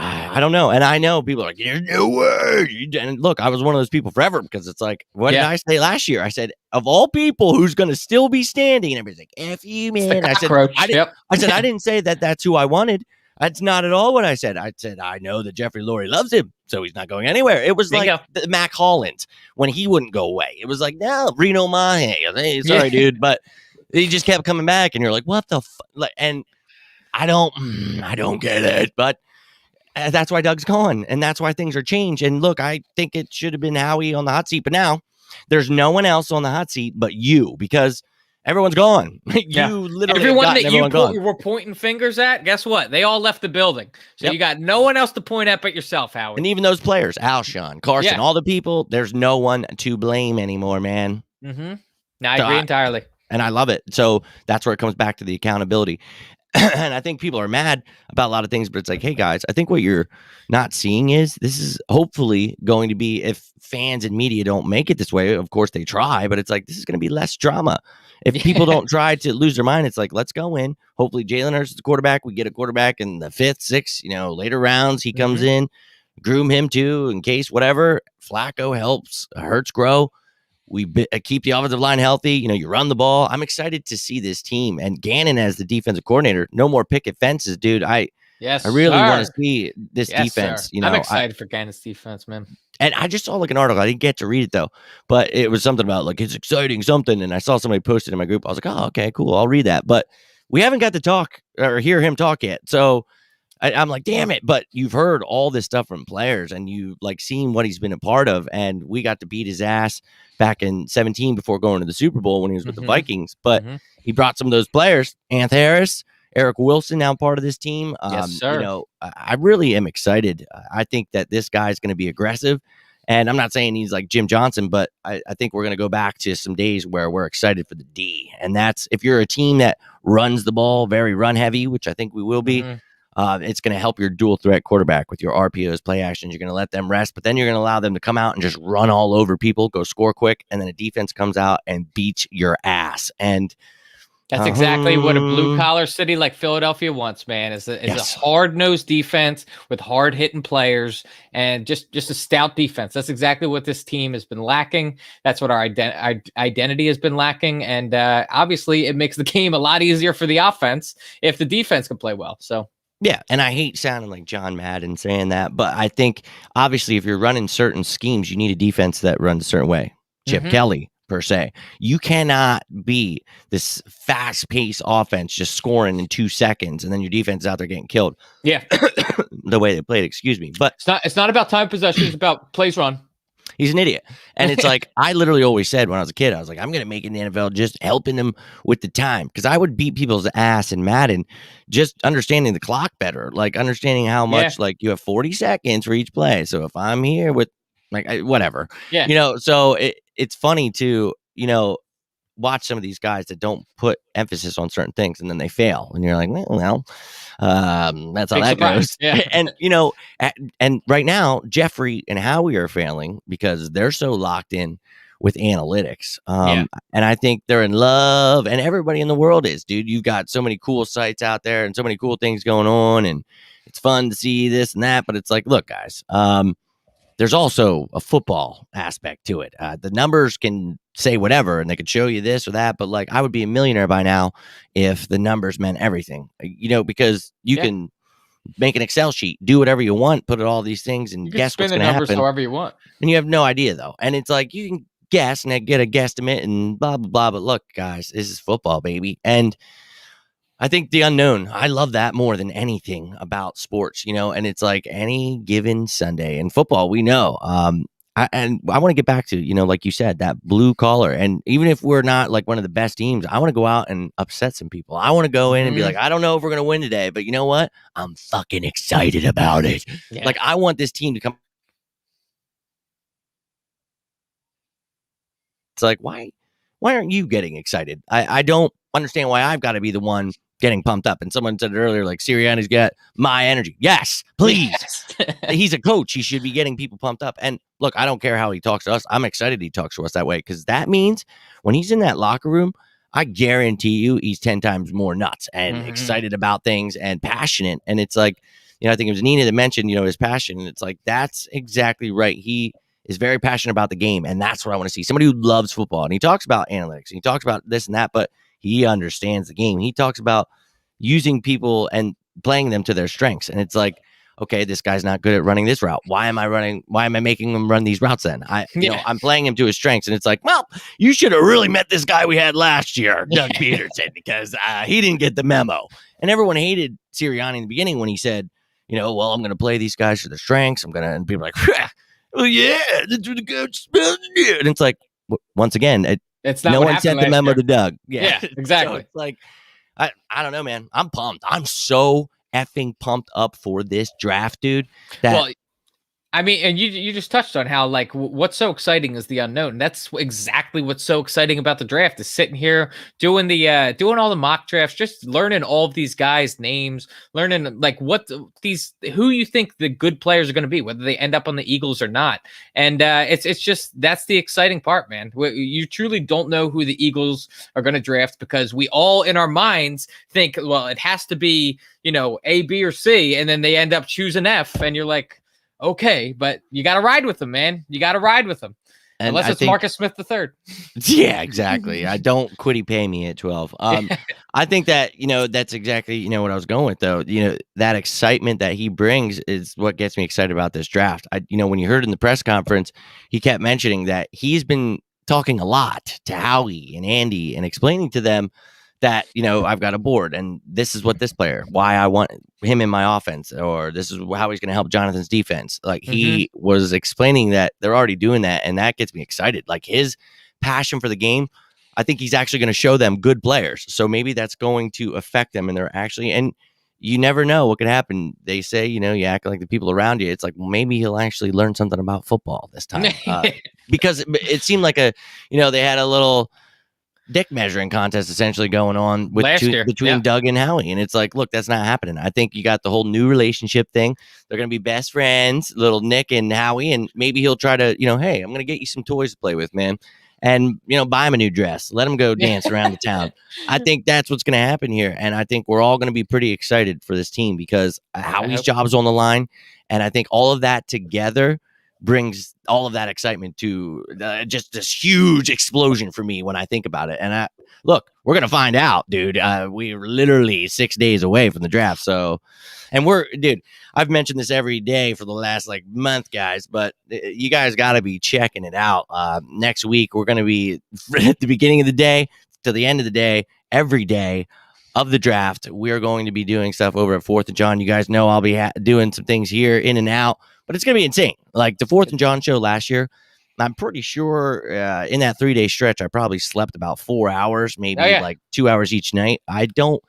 [SPEAKER 1] I don't know. And I know people are like, there's no way. And look, I was one of those people forever because it's like, what did I say last year? I said, of all people, who's going to still be standing? And everybody's like, F you, man. I said, I didn't say that that's who I wanted. That's not at all what I said. I said, I know that Jeffrey Lurie loves him, so he's not going anywhere. It was like Mac Hollins when he wouldn't go away. It was like, no, Reno Mahe. Hey, sorry, dude. But he just kept coming back. And you're like, what the fuck? And I don't get it. But that's why Doug's gone, and that's why things are changed. And look, I think it should have been Howie on the hot seat, but now there's no one else on the hot seat but you, because everyone's gone. You literally
[SPEAKER 2] everyone that you were pointing fingers at, guess what? They all left the building. So you got no one else to point at but yourself, Howie.
[SPEAKER 1] And even those players, Alshon, Carson, all the people, there's no one to blame anymore, man.
[SPEAKER 2] No, I agree entirely.
[SPEAKER 1] And I love it. So that's where it comes back to the accountability. And I think people are mad about a lot of things, but it's like, hey guys, I think what you're not seeing is this is hopefully going to be, if fans and media don't make it this way, of course they try, but it's like, this is going to be less drama. If people don't try to lose their mind, it's like, let's go in. Hopefully Jalen Hurts is the quarterback. We get a quarterback in the 5th, 6th, later rounds. He comes in, groom him too, in case whatever. Flacco helps Hurts grow. We keep the offensive line healthy. You run the ball. I'm excited to see this team. And Gannon as the defensive coordinator, no more picket fences, dude. I really want to see this defense.
[SPEAKER 2] I'm excited for Gannon's defense, man.
[SPEAKER 1] And I just saw like an article. I didn't get to read it though, but it was something about like, it's exciting something. And I saw somebody posted in my group. I was like, oh, okay, cool. I'll read that. But we haven't got to talk or hear him talk yet. So I'm like, damn it. But you've heard all this stuff from players and you like seen what he's been a part of. And we got to beat his ass back in 2017 before going to the Super Bowl when he was with the Vikings. But he brought some of those players, Anth Harris, Eric Wilson, now part of this team.
[SPEAKER 2] Yes, sir.
[SPEAKER 1] I really am excited. I think that this guy is going to be aggressive. And I'm not saying he's like Jim Johnson, but I think we're going to go back to some days where we're excited for the D. And that's if you're a team that runs the ball very run heavy, which I think we will be. It's going to help your dual threat quarterback with your RPOs, play actions. You're going to let them rest, but then you're going to allow them to come out and just run all over people, go score quick, and then a defense comes out and beats your ass. And
[SPEAKER 2] that's exactly what a blue-collar city like Philadelphia wants, man. Is a hard-nosed defense with hard-hitting players and just a stout defense. That's exactly what this team has been lacking. That's what our identity has been lacking. And obviously, it makes the game a lot easier for the offense if the defense can play well. So.
[SPEAKER 1] Yeah, and I hate sounding like John Madden saying that, but I think obviously if you're running certain schemes, you need a defense that runs a certain way. Chip Kelly, per se. You cannot be this fast-paced offense just scoring in 2 seconds, and then your defense is out there getting killed.
[SPEAKER 2] Yeah.
[SPEAKER 1] The way they played, excuse me. But
[SPEAKER 2] it's not about time possession, it's about plays run.
[SPEAKER 1] He's an idiot. And it's like, I literally always said when I was a kid, I was like, I'm going to make it in the NFL just helping them with the time. Because I would beat people's ass in Madden just understanding the clock better. Like understanding how much, like you have 40 seconds for each play. So if I'm here with like, whatever, so it's funny to, watch some of these guys that don't put emphasis on certain things and then they fail. And you're like, that's how that goes.
[SPEAKER 2] Yeah.
[SPEAKER 1] And, and right now, Jeffrey and Howie are failing because they're so locked in with analytics.
[SPEAKER 2] Yeah.
[SPEAKER 1] And I think they're in love, and everybody in the world is, dude. You've got so many cool sites out there and so many cool things going on, and it's fun to see this and that. But it's like, look, guys, there's also a football aspect to it. The numbers can say whatever and they could show you this or that, but like I would be a millionaire by now if the numbers meant everything, because you can make an Excel sheet, do whatever you want, put all these things and
[SPEAKER 2] You can
[SPEAKER 1] guess
[SPEAKER 2] spin
[SPEAKER 1] what's
[SPEAKER 2] the
[SPEAKER 1] going to
[SPEAKER 2] numbers
[SPEAKER 1] happen.
[SPEAKER 2] however you want.
[SPEAKER 1] And you have no idea though. And it's like, you can guess and get a guesstimate and blah, blah, blah. But look, guys, this is football, baby. And I think the unknown, I love that more than anything about sports, and it's like any given Sunday in football, we know. I want to get back to, like you said, that blue collar. And even if we're not like one of the best teams, I want to go out and upset some people. I want to go in and be like, I don't know if we're going to win today, but you know what? I'm fucking excited about it. Yeah. Like, I want this team to come. It's like, why aren't you getting excited? I don't understand why I've got to be the one getting pumped up. And someone said it earlier, like, Sirianni's got my energy. Yes, please. Yes. He's a coach. He should be getting people pumped up. And look, I don't care how he talks to us. I'm excited he talks to us that way, because that means when he's in that locker room, I guarantee you he's 10 times more nuts and excited about things and passionate. And it's like, I think it was Nina that mentioned, his passion. And it's like, that's exactly right. He is very passionate about the game. And that's what I want to see. Somebody who loves football. And he talks about analytics and he talks about this and that, but he understands the game. He talks about using people and playing them to their strengths. And it's like, okay, this guy's not good at running this route. Why am I making him run these routes then? I'm playing him to his strengths. And it's like, well, you should have really met this guy we had last year, Doug Peterson, because he didn't get the memo. And everyone hated Sirianni in the beginning when he said, well, I'm going to play these guys to their strengths. And people are like, well, yeah, that's what the coach supposed to do. And it's like, once again,
[SPEAKER 2] it's not
[SPEAKER 1] no one sent the memo to Doug.
[SPEAKER 2] Yeah, exactly.
[SPEAKER 1] So it's like, I don't know, man. I'm pumped. I'm so effing pumped up for this draft, dude.
[SPEAKER 2] Well, I mean, and you just touched on how, like, what's so exciting is the unknown. That's exactly what's so exciting about the draft, is sitting here doing doing all the mock drafts, just learning all of these guys' names, learning like who you think the good players are going to be, whether they end up on the Eagles or not. And it's just, that's the exciting part, man. You truly don't know who the Eagles are going to draft, because we all in our minds think, well, it has to be, A, B, or C, and then they end up choosing F, and you're like, okay, but you got to ride with them, man. You got to ride with them. And unless it's Marcus Smith III.
[SPEAKER 1] Yeah, exactly. I don't quitty pay me at 12. I think that, that's exactly, what I was going with, though. That excitement that he brings is what gets me excited about this draft. When you heard in the press conference, he kept mentioning that he's been talking a lot to Howie and Andy and explaining to them that, I've got a board and this is what this player, why I want him in my offense, or this is how he's going to help Jonathan's defense. Like, he was explaining that they're already doing that. And that gets me excited. Like, his passion for the game, I think he's actually going to show them good players. So maybe that's going to affect them. And they're actually, and you never know what could happen. They say, you act like the people around you. It's like, well, maybe he'll actually learn something about football this time. Because it seemed like they had a little dick measuring contest essentially going on between Doug and Howie. And it's like, look, that's not happening. I think you got the whole new relationship thing. They're going to be best friends, little Nick and Howie. And maybe he'll try to, hey, I'm going to get you some toys to play with, man. And, buy him a new dress. Let him go dance around the town. I think that's what's going to happen here. And I think we're all going to be pretty excited for this team, because Howie's job's on the line. And I think all of that together brings all of that excitement to just this huge explosion for me when I think about it. And look, we're going to find out, dude. We're literally 6 days away from the draft. So, and I've mentioned this every day for the last month, guys, but you guys got to be checking it out. Next week, we're going to be at the beginning of the day to the end of the day, every day of the draft. We're going to be doing stuff over at 4th and John. You guys know I'll be doing some things here in and out. But it's going to be insane. Like the 4th and John show last year, I'm pretty sure in that 3-day stretch, I probably slept about 4 hours, maybe 2 hours each night. I don't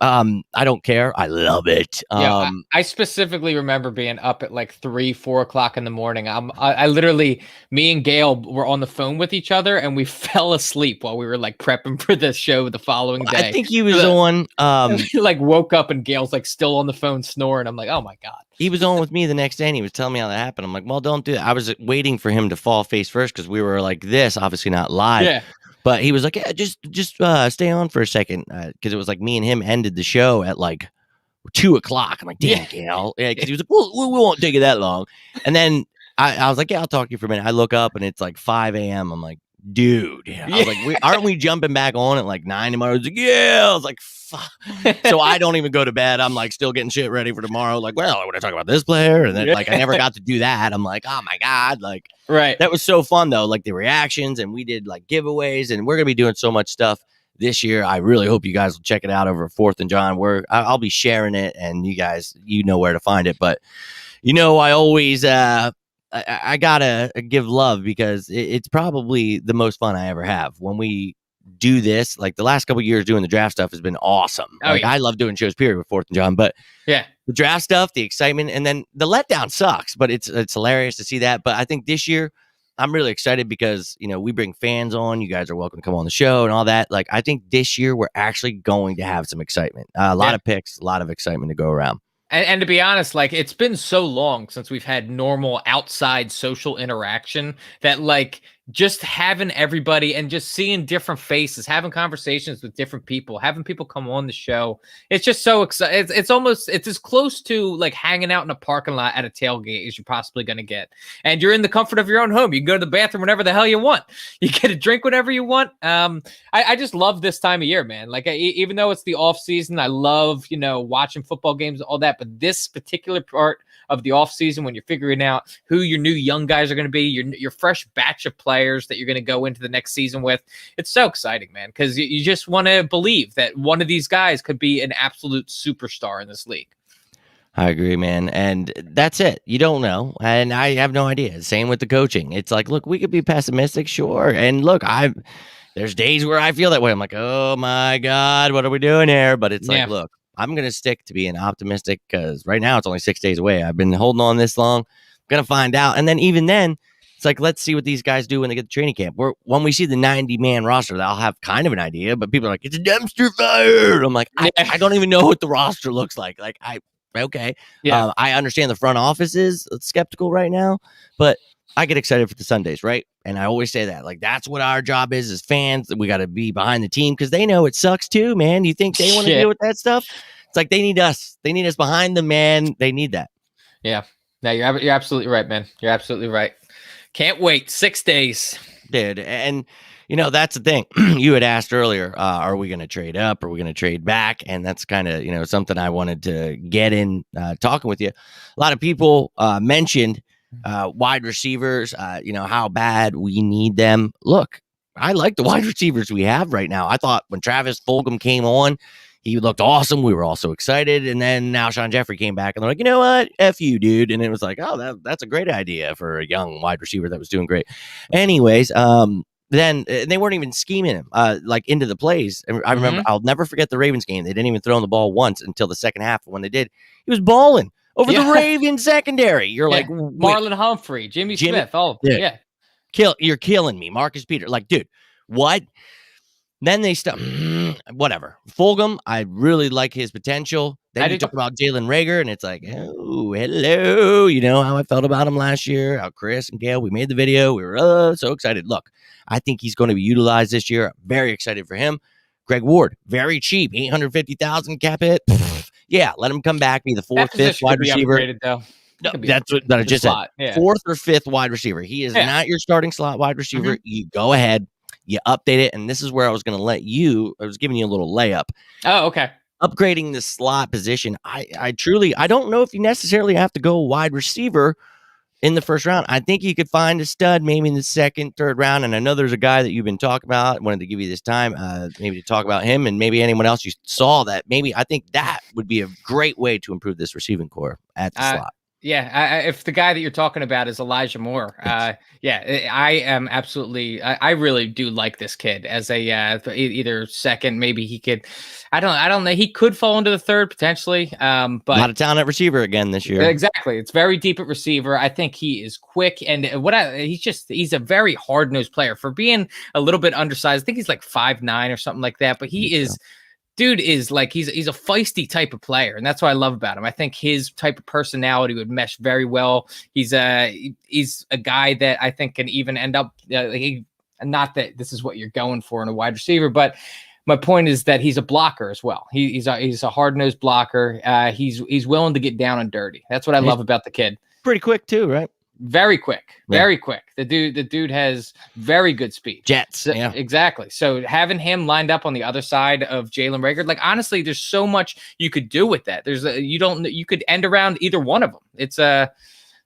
[SPEAKER 1] I don't care. I love it.
[SPEAKER 2] Yeah, I specifically remember being up at like 3, 4 o'clock in the morning. I literally, me and Gail were on the phone with each other, and we fell asleep while we were like prepping for this show the following
[SPEAKER 1] I
[SPEAKER 2] day.
[SPEAKER 1] think he was on.
[SPEAKER 2] We, like, woke up and Gail's like still on the phone snoring. I'm like, oh my god.
[SPEAKER 1] He was on with me the next day, and he was telling me how that happened. I'm like, well, don't do that. I was waiting for him to fall face first because we were like this, obviously not live.
[SPEAKER 2] Yeah.
[SPEAKER 1] But he was like, yeah, just stay on for a second, because it was like me and him ended the show at like 2 o'clock. I'm like, damn, Gail. Yeah, because he was like, we won't take it that long. And then I was like, yeah, I'll talk to you for a minute. I look up and it's like 5 a.m. I'm like, dude. I was like, aren't we jumping back on at like 9 tomorrow? I was like, yeah. I was like, fuck. So I don't even go to bed. I'm like still getting shit ready for tomorrow. Like, well, I want to talk about this player. And then like I never got to do that. I'm like, oh my God. Like,
[SPEAKER 2] right.
[SPEAKER 1] That was so fun though. Like the reactions, and we did like giveaways, and we're gonna be doing so much stuff this year. I really hope you guys will check it out over 4th and John. I'll be sharing it, and you guys, you know where to find it. But I always I gotta give love because it's probably the most fun I ever have when we do this. Like the last couple of years doing the draft stuff has been awesome. I love doing shows period with 4th and John, but
[SPEAKER 2] yeah,
[SPEAKER 1] the draft stuff, the excitement, and then the letdown sucks, but it's hilarious to see that. But I think this year I'm really excited because, we bring fans on. You guys are welcome to come on the show and all that. Like, I think this year we're actually going to have some excitement, a lot of picks, a lot of excitement to go around.
[SPEAKER 2] And to be honest, like, it's been so long since we've had normal outside social interaction that, like, just having everybody and just seeing different faces, having conversations with different people, having people come on the show, it's just so exciting. It's as close to like hanging out in a parking lot at a tailgate as you're possibly going to get. And you're in the comfort of your own home. You can go to the bathroom whenever the hell you want. You get a drink whenever you want. I just love this time of year, man. Like, even though it's the off season, I love, watching football games, all that. But this particular part of the off season, when you're figuring out who your new young guys are going to be, your fresh batch of players that you're going to go into the next season with, it's so exciting, man, because you just want to believe that one of these guys could be an absolute superstar in this league.
[SPEAKER 1] I agree, man. And that's it. You don't know. And I have no idea. Same with the coaching. It's like, look, we could be pessimistic, sure. And look, there's days where I feel that way. I'm like, oh my God, what are we doing here? But it's like, look, I'm going to stick to being optimistic because right now it's only 6 days away. I've been holding on this long. I'm going to find out. And then even then, it's like, let's see what these guys do when they get to training camp. When we see the 90-man roster, I'll have kind of an idea, but people are like, it's a dumpster fire. I'm like, I don't even know what the roster looks like. Like, okay. Yeah. I understand the front office is skeptical right now, but I get excited for the Sundays, right? And I always say that, like, that's what our job is as fans. We got to be behind the team because they know it sucks too, man. You think they want to deal with that stuff? It's like they need us. They need us behind them, man. They need that.
[SPEAKER 2] Yeah. No, you're absolutely right, man. You're absolutely right. Can't wait. 6 days.
[SPEAKER 1] Dude. And, that's the thing. You had asked earlier, are we going to trade up? Are we going to trade back? And that's kind of, something I wanted to get in talking with you. A lot of people mentioned wide receivers, how bad we need them. Look, I like the wide receivers we have right now. I thought when Travis Fulgham came on, he looked awesome. We were all so excited. And then now Sean Jeffrey came back and they're like, you know what? F you, dude. And it was like, oh, that's a great idea for a young wide receiver that was doing great. Anyways, then they weren't even scheming him like into the plays. And I remember, I'll never forget the Ravens game. They didn't even throw him the ball once until the second half. When they did, he was balling over the Ravens secondary. You're like,
[SPEAKER 2] Marlon Humphrey, Jimmy Smith. Oh,
[SPEAKER 1] dude, you're killing me. Marcus Peters. Like, dude, what? Then they stop. Whatever. Fulgham, I really like his potential. Then you talk about Jalen Reagor, and it's like, oh, hello. You know how I felt about him last year. How Chris and Gail, we made the video. We were so excited. Look, I think he's going to be utilized this year. I'm very excited for him. Greg Ward, very cheap, $850,000 cap hit. Yeah, let him come back, be the fourth, fifth wide receiver.
[SPEAKER 2] No,
[SPEAKER 1] that's what I just said. Yeah. Fourth or fifth wide receiver. He is not your starting slot wide receiver. You go ahead. You update it, and this is where I was going to I was giving you a little layup.
[SPEAKER 2] Oh, okay.
[SPEAKER 1] Upgrading the slot position. I don't know if you necessarily have to go wide receiver in the first round. I think you could find a stud maybe in the second, third round, and I know there's a guy that you've been talking about. I wanted to give you this time maybe to talk about him and maybe anyone else you saw that. Maybe I think that would be a great way to improve this receiving core at the slot.
[SPEAKER 2] Yeah, if the guy that you're talking about is Elijah Moore,
[SPEAKER 1] Yes.
[SPEAKER 2] yeah, I am absolutely. I really do like this kid as a either second, maybe he could. I don't know. He could fall into the third potentially,
[SPEAKER 1] A lot
[SPEAKER 2] but
[SPEAKER 1] of talent at receiver again this year.
[SPEAKER 2] exactly, it's very deep at receiver. I think he is quick, and he's a very hard nosed player for being a little bit undersized. I think he's like 5'9" or something like that, but
[SPEAKER 1] I think
[SPEAKER 2] he
[SPEAKER 1] so.
[SPEAKER 2] is dude is like he's a feisty type of player, and that's what I love about him. I think his type of personality would mesh very well. He's a guy that I think can even end up not that this is what you're going for in a wide receiver, but my point is that he's a blocker as well. He's a hard nosed blocker. He's willing to get down and dirty. That's what I
[SPEAKER 1] He's
[SPEAKER 2] love about the kid.
[SPEAKER 1] pretty quick too, right?
[SPEAKER 2] Very quick,
[SPEAKER 1] Yeah.
[SPEAKER 2] very quick. The dude has very good speed.
[SPEAKER 1] Jets.
[SPEAKER 2] So,
[SPEAKER 1] Yeah.
[SPEAKER 2] exactly. So having him lined up on the other side of Jalen Rager, like honestly, there's so much you could do with that. You could end around either one of them. It's the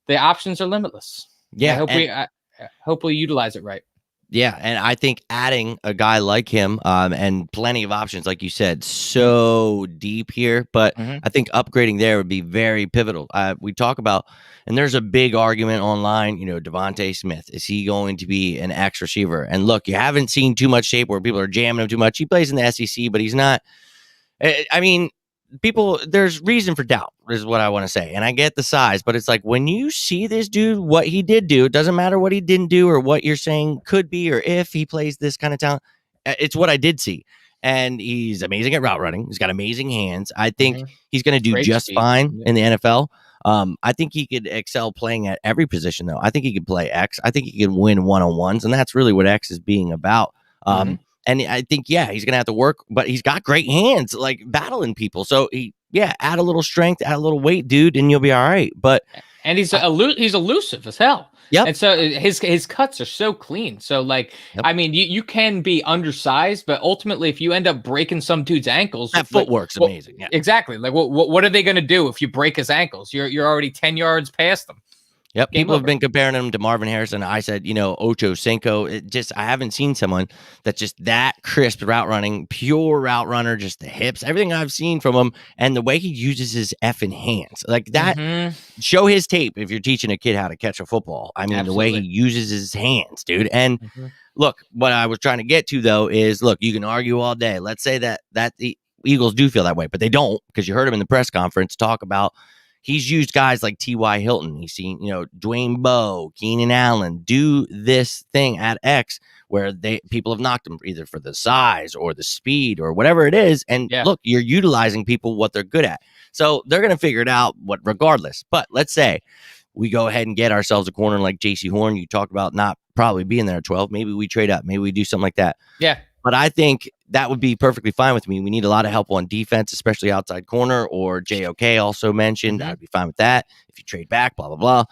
[SPEAKER 2] options are limitless.
[SPEAKER 1] Yeah.
[SPEAKER 2] I hope we utilize it right.
[SPEAKER 1] Yeah, and I think adding a guy like him, and plenty of options, like you said, so deep here. But
[SPEAKER 2] Mhm.
[SPEAKER 1] I think upgrading there would be very pivotal. We talk about, and there's a big argument online. Devontae Smith, is he going to be an X receiver? And look, you haven't seen too much tape where people are jamming him too much. He plays in the SEC, but he's not. I mean, there's reason for doubt is what I want to say. And I get the size, but it's like when you see this dude, what he did do, it doesn't matter what he didn't do or what you're saying could be, or if he plays this kind of talent, it's what I did see. And he's amazing at route running. He's got amazing hands. I think
[SPEAKER 2] Mhm.
[SPEAKER 1] he's going to do
[SPEAKER 2] Great
[SPEAKER 1] just
[SPEAKER 2] speed.
[SPEAKER 1] fine
[SPEAKER 2] Yeah.
[SPEAKER 1] in the NFL. I think he could excel playing at every position, though. I think he could play X. I think he can win one-on-ones, and that's really what X is being about.
[SPEAKER 2] Mhm.
[SPEAKER 1] And I think, yeah, he's going to have to work, but he's got great hands, like battling people. So add a little strength, add a little weight, dude, and you'll be all right. But
[SPEAKER 2] And he's elusive as hell.
[SPEAKER 1] yep,
[SPEAKER 2] And so his cuts are so clean. So like,
[SPEAKER 1] yep,
[SPEAKER 2] I mean, you can be undersized, but ultimately, if you end up breaking some dude's ankles,
[SPEAKER 1] that
[SPEAKER 2] like,
[SPEAKER 1] footwork's
[SPEAKER 2] well,
[SPEAKER 1] amazing. Yeah.
[SPEAKER 2] exactly. Like, what are they going to do if you break his ankles? You're already 10 yards past them.
[SPEAKER 1] Yep.
[SPEAKER 2] Game
[SPEAKER 1] People have
[SPEAKER 2] over.
[SPEAKER 1] been comparing him to Marvin Harrison. I said, Ocho Cinco. I haven't seen someone that's just that crisp route running, pure route runner, just the hips, everything I've seen from him, and the way he uses his effing hands. Like that,
[SPEAKER 2] Mhm.
[SPEAKER 1] show his tape if you're teaching a kid how to catch a football. I mean, the way he
[SPEAKER 2] Absolutely.
[SPEAKER 1] uses his hands, dude. And
[SPEAKER 2] Mhm.
[SPEAKER 1] look, what I was trying to get to though is look, you can argue all day. Let's say that the Eagles do feel that way, but they don't, because you heard him in the press conference talk about he's used guys like T.Y. Hilton. He's seen, Dwayne Bowe, Keenan Allen do this thing at X where people have knocked him either for the size or the speed or whatever it is. And
[SPEAKER 2] Yeah.
[SPEAKER 1] look, you're utilizing people what they're good at. So they're going to figure it out regardless. But let's say we go ahead and get ourselves a corner like J.C. Horn. You talked about not probably being there at 12. Maybe we trade up. Maybe we do something like that.
[SPEAKER 2] Yeah.
[SPEAKER 1] But I think that would be perfectly fine with me. We need a lot of help on defense, especially outside corner, or JOK also mentioned.
[SPEAKER 2] Mhm.
[SPEAKER 1] I'd be fine with that. If you trade back, blah, blah, blah.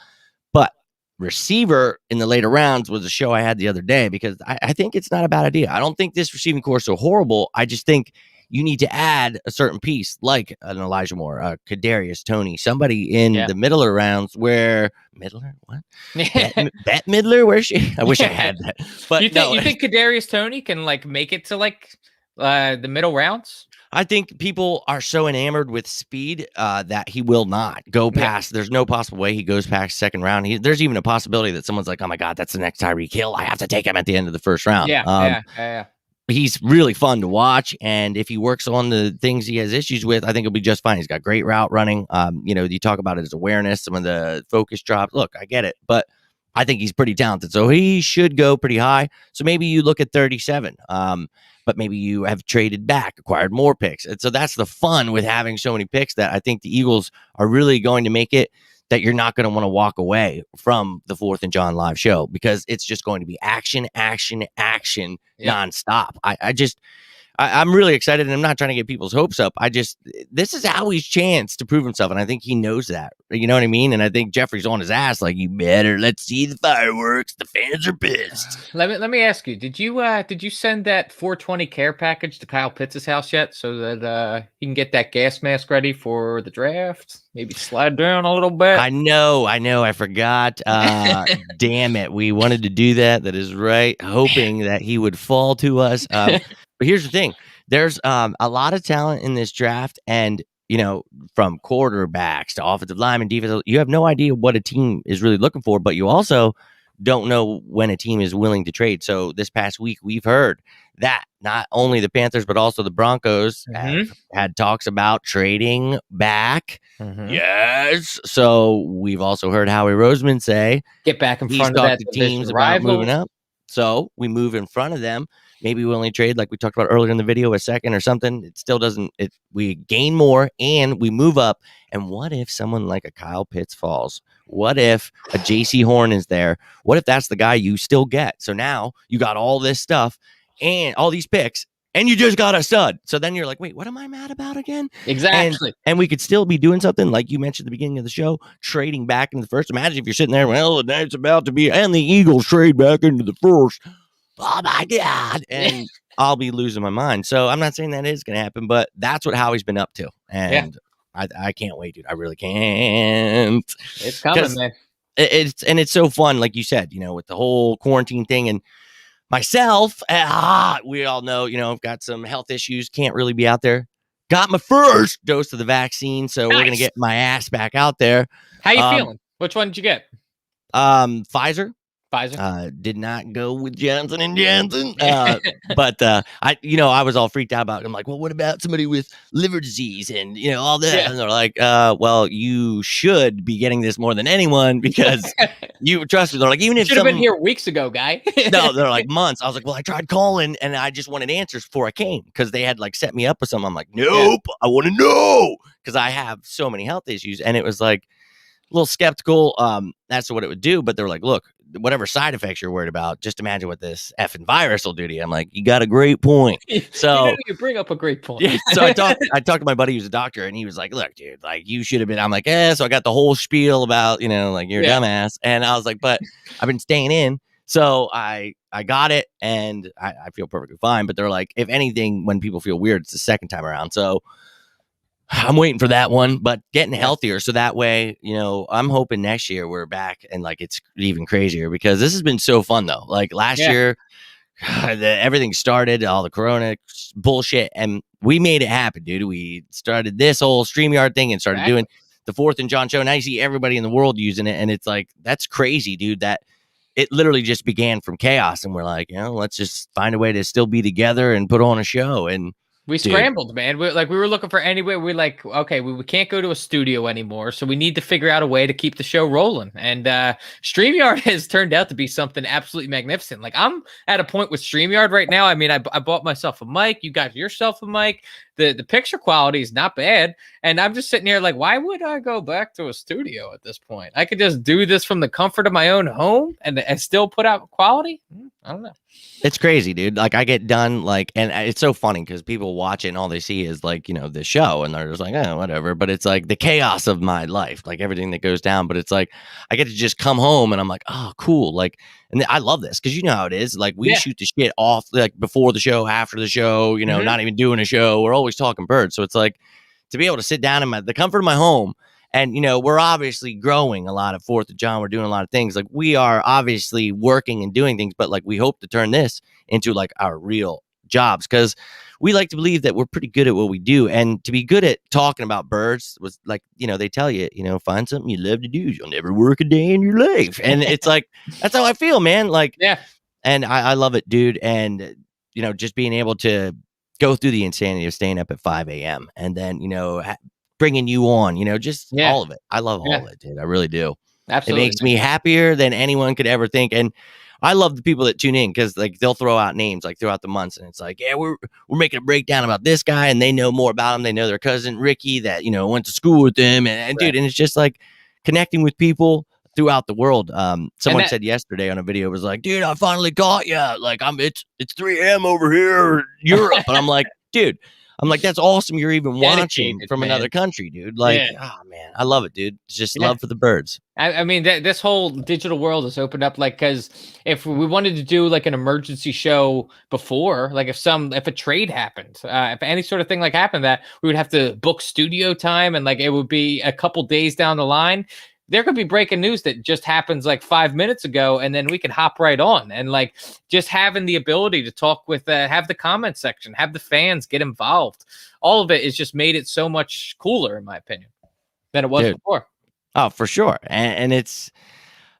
[SPEAKER 1] But receiver in the later rounds was a show I had the other day, because I think it's not a bad idea. I don't think this receiving core is so horrible. I just think you need to add a certain piece like an Elijah Moore, Kadarius Toney, somebody in the middler rounds where Midler, what? Bet Midler, where she? I wish I had that. But
[SPEAKER 2] you think Kadarius Toney can like make it to like the middle rounds?
[SPEAKER 1] I think people are so enamored with speed that he will not go past. There's no possible way he goes past second round. There's even a possibility that someone's like, "Oh my God, that's the next Tyreek Hill. I have to take him at the end of the first round."
[SPEAKER 2] Yeah.
[SPEAKER 1] He's really fun to watch, and if he works on the things he has issues with, I think he'll be just fine. He's got great route running. You talk about his awareness, some of the focus drops. Look, I get it, but I think he's pretty talented, so he should go pretty high. So maybe you look at 37, but maybe you have traded back, acquired more picks, and so that's the fun with having so many picks, that I think the Eagles are really going to make it that you're not going to want to walk away from the 4th and John live show, because it's just going to be action, nonstop. I'm really excited, and I'm not trying to get people's hopes up. This is Howie's chance to prove himself, and I think he knows that. You know what I mean? And I think Jeffrey's on his ass, like, you better let's see the fireworks. The fans are pissed.
[SPEAKER 2] Let me ask you, did you send that 420 care package to Kyle Pitts' house yet, so that he can get that gas mask ready for the draft? Maybe slide down a little bit.
[SPEAKER 1] I know. I forgot. Damn it. We wanted to do that. That is right. Hoping that he would fall to us. But here's the thing. There's a lot of talent in this draft, and from quarterbacks to offensive linemen, defense, you have no idea what a team is really looking for, but you also don't know when a team is willing to trade. So this past week, we've heard that not only the Panthers, but also the Broncos have had talks about trading back. Yes. So we've also heard Howie Roseman say,
[SPEAKER 2] get back in
[SPEAKER 1] he's
[SPEAKER 2] front of that
[SPEAKER 1] talked to teams about moving up. So we move in front of them. Maybe we only trade, like we talked about earlier in the video, a second or something. It still doesn't. We gain more and we move up. And what if someone like a Kyle Pitts falls? What if a J.C. Horn is there? What if that's the guy you still get? So now you got all this stuff and all these picks, and you just got a stud. So then you're like, wait, what am I mad about again?
[SPEAKER 2] Exactly.
[SPEAKER 1] And we could still be doing something like you mentioned at the beginning of the show, trading back into the first. Imagine if you're sitting there, well, the night's about to be, and the Eagles trade back into the first. Oh my God. And I'll be losing my mind. So I'm not saying that is going to happen, but that's what Howie's been up to. And I can't wait, dude. I really can't.
[SPEAKER 2] It's coming, man.
[SPEAKER 1] It's so fun, like you said, with the whole quarantine thing. And myself, we all know, I've got some health issues, can't really be out there. Got my first dose of the vaccine, so we're gonna get my ass back out there.
[SPEAKER 2] How you feeling? Which one did you get?
[SPEAKER 1] Pfizer. Did not go with Johnson and Johnson. But I was all freaked out about it. I'm like, well, what about somebody with liver disease and all that? Yeah. And they're like, well, you should be getting this more than anyone because you trust me. They're like, even if
[SPEAKER 2] you should have been here weeks ago, guy.
[SPEAKER 1] No, they're like months. I was like, well, I tried calling and I just wanted answers before I came because they had like set me up with something. I'm like, nope, I want to know because I have so many health issues. And it was like a little skeptical as to what it would do, but they were like, look, whatever side effects you're worried about, just imagine what this effing virus will do to you. I'm like, you got a great point. So
[SPEAKER 2] you bring up a great point.
[SPEAKER 1] Yeah, so I talked to my buddy who's a doctor, and he was like, look, dude, like you should have been. I'm like, so I got the whole spiel about, like you're a dumbass. And I was like, but I've been staying in. So I got it and I feel perfectly fine. But they're like, if anything, when people feel weird, it's the second time around. So I'm waiting for that one, but getting healthier. So that way, I'm hoping next year we're back and like it's even crazier because this has been so fun though. Like last year, everything started, all the Corona bullshit, and we made it happen, dude. We started this whole StreamYard thing and started doing the 4th and John show. Now you see everybody in the world using it, and it's like, that's crazy, dude. That it literally just began from chaos, and we're like, let's just find a way to still be together and put on a show. And
[SPEAKER 2] we scrambled, man. We were looking for any way. We're like, okay, we can't go to a studio anymore, so we need to figure out a way to keep the show rolling. And StreamYard has turned out to be something absolutely magnificent. Like I'm at a point with StreamYard right now. I mean, I bought myself a mic. You got yourself a mic. The picture quality is not bad. And I'm just sitting here like, why would I go back to a studio at this point? I could just do this from the comfort of my own home and still put out quality. I don't know.
[SPEAKER 1] It's crazy, dude. Like I get done and it's so funny because people watch it and all they see is like, the show and they're just like, whatever. But it's like the chaos of my life, like everything that goes down. But it's like, I get to just come home and I'm like, oh, cool. Like, and I love this because you know how it is. Like we shoot the shit off like before the show, after the show, not even doing a show. We're always talking birds. So it's like to be able to sit down in the comfort of my home. And, we're obviously growing a lot of 4th of John. We're doing a lot of things. Like we are obviously working and doing things, but like we hope to turn this into like our real jobs because we like to believe that we're pretty good at what we do. And to be good at talking about birds was like, they tell you, find something you love to do. You'll never work a day in your life. And it's like, that's how I feel, man. Like, and I love it, dude. And, just being able to go through the insanity of staying up at 5 a.m. and then, bringing you on, just all of it. I love all of it, dude. I really do.
[SPEAKER 2] Absolutely.
[SPEAKER 1] It makes me happier than anyone could ever think. And I love the people that tune in because like they'll throw out names like throughout the months, and it's like, we're making a breakdown about this guy, and they know more about him. They know their cousin Ricky that went to school with them, and dude, and it's just like connecting with people throughout the world. Someone said yesterday on a video, was like, dude, I finally got you. Like it's 3 a.m. over here in Europe, and I'm like, dude. I'm like, that's awesome. You're even watching from another country, dude. Like, oh man, I love it, dude. It's just love for the birds.
[SPEAKER 2] I mean, this whole digital world has opened up, like, because if we wanted to do like an emergency show before, like if a trade happened, if any sort of thing like happened, that we would have to book studio time and like it would be a couple days down the line. there could be breaking news that just happens like 5 minutes ago, and then we can hop right on. And like just having the ability to talk with, have the comment section, have the fans get involved. All of it has just made it so much cooler, in my opinion, than it was
[SPEAKER 1] Dude.
[SPEAKER 2] before.
[SPEAKER 1] Oh, for sure. And it's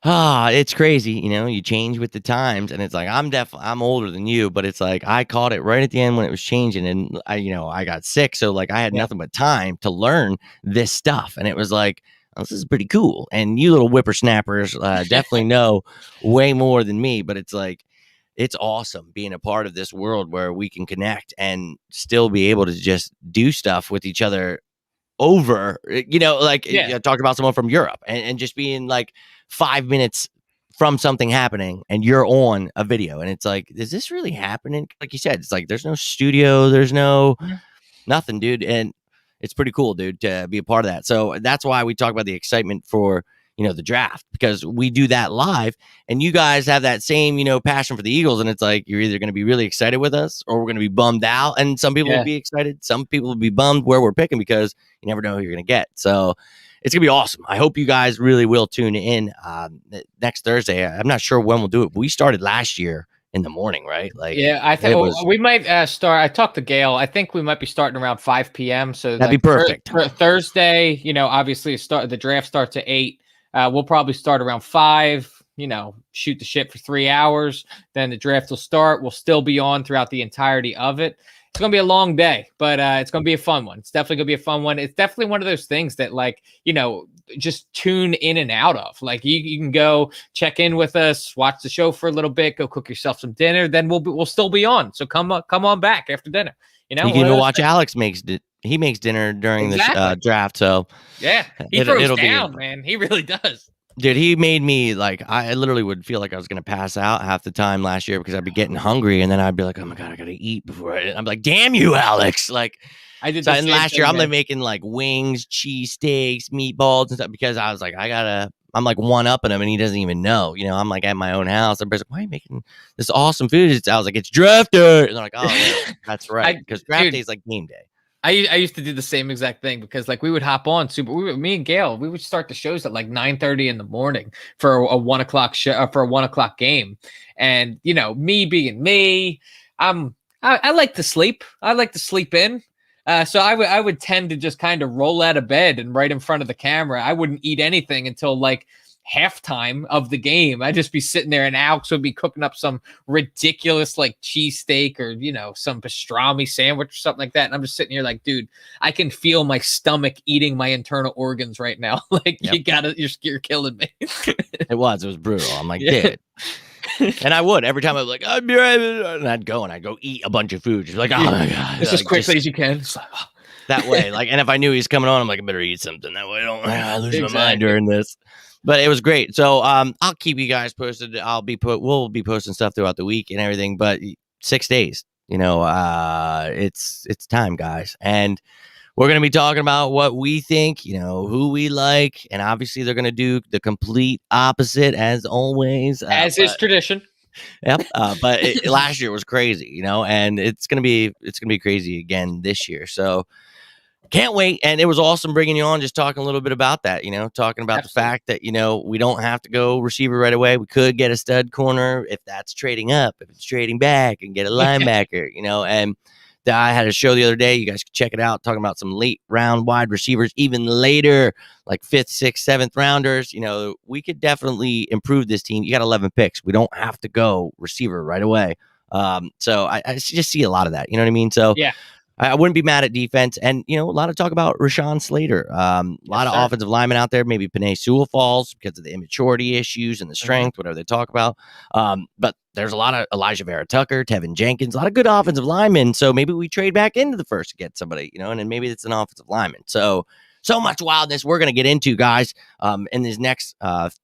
[SPEAKER 1] crazy. You change with the times, and it's like, I'm older than you, but it's like, I caught it right at the end when it was changing, and I got sick. So like I had nothing but time to learn this stuff. And it was like, oh, this is pretty cool. And you little whippersnappers definitely know way more than me, but it's like, it's awesome being a part of this world where we can connect and still be able to just do stuff with each other over, like talk about someone from Europe and just being like 5 minutes from something happening and you're on a video. And it's like, is this really happening? Like you said, it's like, there's no studio, there's no nothing, dude. And it's pretty cool, dude, to be a part of that. So that's why we talk about the excitement for, the draft, because we do that live and you guys have that same, passion for the Eagles. And it's like, you're either going to be really excited with us or we're going to be bummed out. And some people will be excited. Some people will be bummed where we're picking because you never know who you're going to get. So it's going to be awesome. I hope you guys really will tune in next Thursday. I'm not sure when we'll do it, but we started last year in the morning, right? Like,
[SPEAKER 2] I think we might start. I talked to Gail. I think we might be starting around 5 p.m. So
[SPEAKER 1] that'd be perfect.
[SPEAKER 2] Thursday, obviously the draft starts at 8. We'll probably start around 5, shoot the shit for 3 hours. Then the draft will start. We'll still be on throughout the entirety of it. It's going to be a long day, but it's going to be a fun one. It's definitely going to be a fun one. It's definitely one of those things that, like, just tune in and out of. Like, you can go check in with us, watch the show for a little bit, go cook yourself some dinner. Then we'll still be on. So come on back after dinner.
[SPEAKER 1] You can even watch Alex he makes dinner during the draft. So
[SPEAKER 2] yeah, he throws down, man. He really does.
[SPEAKER 1] Dude, he made me like, I literally would feel like I was going to pass out half the time last year because I'd be getting hungry. And then I'd be like, oh my God, I got to eat before I'm like, damn you, Alex. Like,
[SPEAKER 2] I did.
[SPEAKER 1] And last year, I'm like making like wings, cheesesteaks, meatballs and stuff because I was like, I'm like one-upping him and he doesn't even know. I'm like at my own house. Everybody's like, why are you making this awesome food? I was like, it's draft day. And they're like, oh, yeah, that's right. Because draft day is like game day.
[SPEAKER 2] I used to do the same exact thing because like we would hop on me and Gail, we would start the shows at like 9:30 in the morning for a 1 o'clock show, for a 1 o'clock game. And, me being me, I like to sleep. I like to sleep in. So I would tend to just kind of roll out of bed and right in front of the camera. I wouldn't eat anything until like halftime of the game. I'd just be sitting there and Alex would be cooking up some ridiculous like cheesesteak or, some pastrami sandwich or something like that. And I'm just sitting here like, dude, I can feel my stomach eating my internal organs right now. Like, you're killing me.
[SPEAKER 1] It was brutal. I'm like, dude. And I would every time I'd be like, I'd be right, and I'd go eat a bunch of food. Just like, oh my God.
[SPEAKER 2] Just as quickly as you can.
[SPEAKER 1] That way. Like, and if I knew he was coming on, I'm like, I better eat something. That way I don't lose my mind during this. But it was great. So I'll keep you guys posted. We'll be posting stuff throughout the week and everything, but 6 days, it's time, guys. And we're going to be talking about what we think, who we like. And obviously they're going to do the complete opposite as always.
[SPEAKER 2] As is tradition.
[SPEAKER 1] Yep. But last year was crazy, and it's going to be crazy again this year. So can't wait. And it was awesome bringing you on, just talking a little bit about that, talking about the fact that, we don't have to go receiver right away. We could get a stud corner if that's trading up, if it's trading back and get a linebacker, and I had a show the other day. You guys can check it out, talking about some late round wide receivers, even later, like 5th, 6th, 7th rounders. We could definitely improve this team. You got 11 picks. We don't have to go receiver right away. So I just see a lot of that. You know what I mean? So
[SPEAKER 2] yeah.
[SPEAKER 1] I wouldn't be mad at defense. And, a lot of talk about Rashawn Slater. A lot of offensive linemen out there. Maybe Penei Sewell falls because of the immaturity issues and the strength, whatever they talk about. But there's a lot of Elijah Vera Tucker, Tevin Jenkins, a lot of good offensive linemen. So maybe we trade back into the first to get somebody, and then maybe it's an offensive lineman. So much wildness we're going to get into, guys, in these next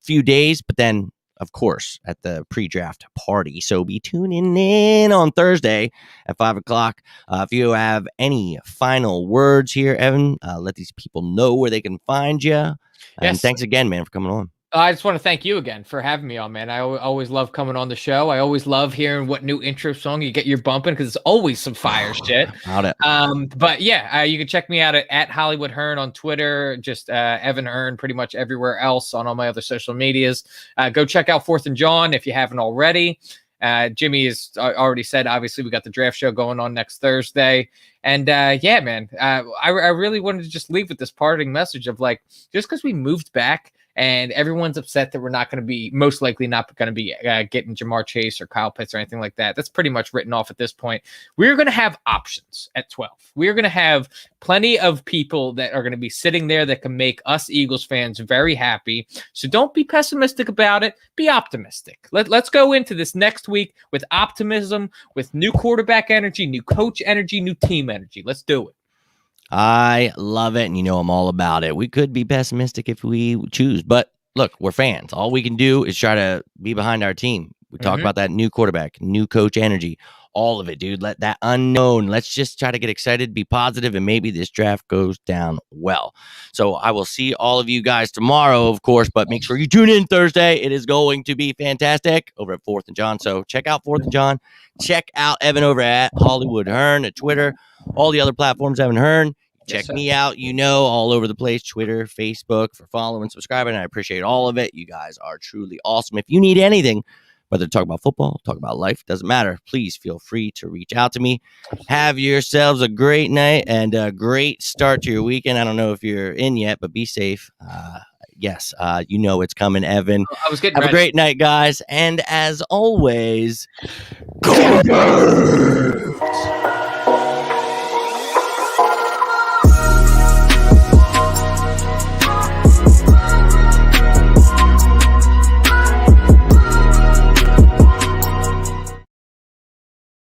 [SPEAKER 1] few days. But then, of course, at the pre-draft party. So be tuning in on Thursday at 5 o'clock. If you have any final words here, Evan, let these people know where they can find you. And thanks again, man, for coming on.
[SPEAKER 2] I just want to thank you again for having me on, man. I always love coming on the show. I always love hearing what new intro song you get your bumping because it's always some fire shit.
[SPEAKER 1] About it.
[SPEAKER 2] But yeah, you can check me out at Hollywood Hearn on Twitter, just Evan Hearn pretty much everywhere else on all my other social medias. Go check out Fourth and John if you haven't already. Jimmy has already said, obviously, we got the draft show going on next Thursday. And yeah, man, I really wanted to just leave with this parting message of like, just because we moved back and everyone's upset that we're not going to be, most likely not going to be getting Jamar Chase or Kyle Pitts or anything like that. That's pretty much written off at this point. We're going to have options at 12. We're going to have plenty of people that are going to be sitting there that can make us Eagles fans very happy. So don't be pessimistic about it. Be optimistic. Let's go into this next week with optimism, with new quarterback energy, new coach energy, new team energy. Let's do it.
[SPEAKER 1] I love it, and you know I'm all about it. We could be pessimistic if we choose, but look, we're fans. All we can do is try to be behind our team. We talk about that new quarterback, new coach energy, all of it, dude. Let that unknown. Let's just try to get excited, be positive, and maybe this draft goes down well. So I will see all of you guys tomorrow, of course, but make sure you tune in Thursday. It is going to be fantastic over at Fourth and John. So check out Fourth and John. Check out Evan over at Hollywood Hearn at Twitter, all the other platforms, Evan Hearn. Check me out, all over the place, Twitter, Facebook, for following, subscribing. I appreciate all of it. You guys are truly awesome. If you need anything, whether to talk about football, talk about life, doesn't matter. Please feel free to reach out to me. Have yourselves a great night and a great start to your weekend. I don't know if you're in yet, but be safe. Yes, it's coming, Evan.
[SPEAKER 2] I was getting
[SPEAKER 1] Have
[SPEAKER 2] ready.
[SPEAKER 1] A great night, guys. And as always, go Birds!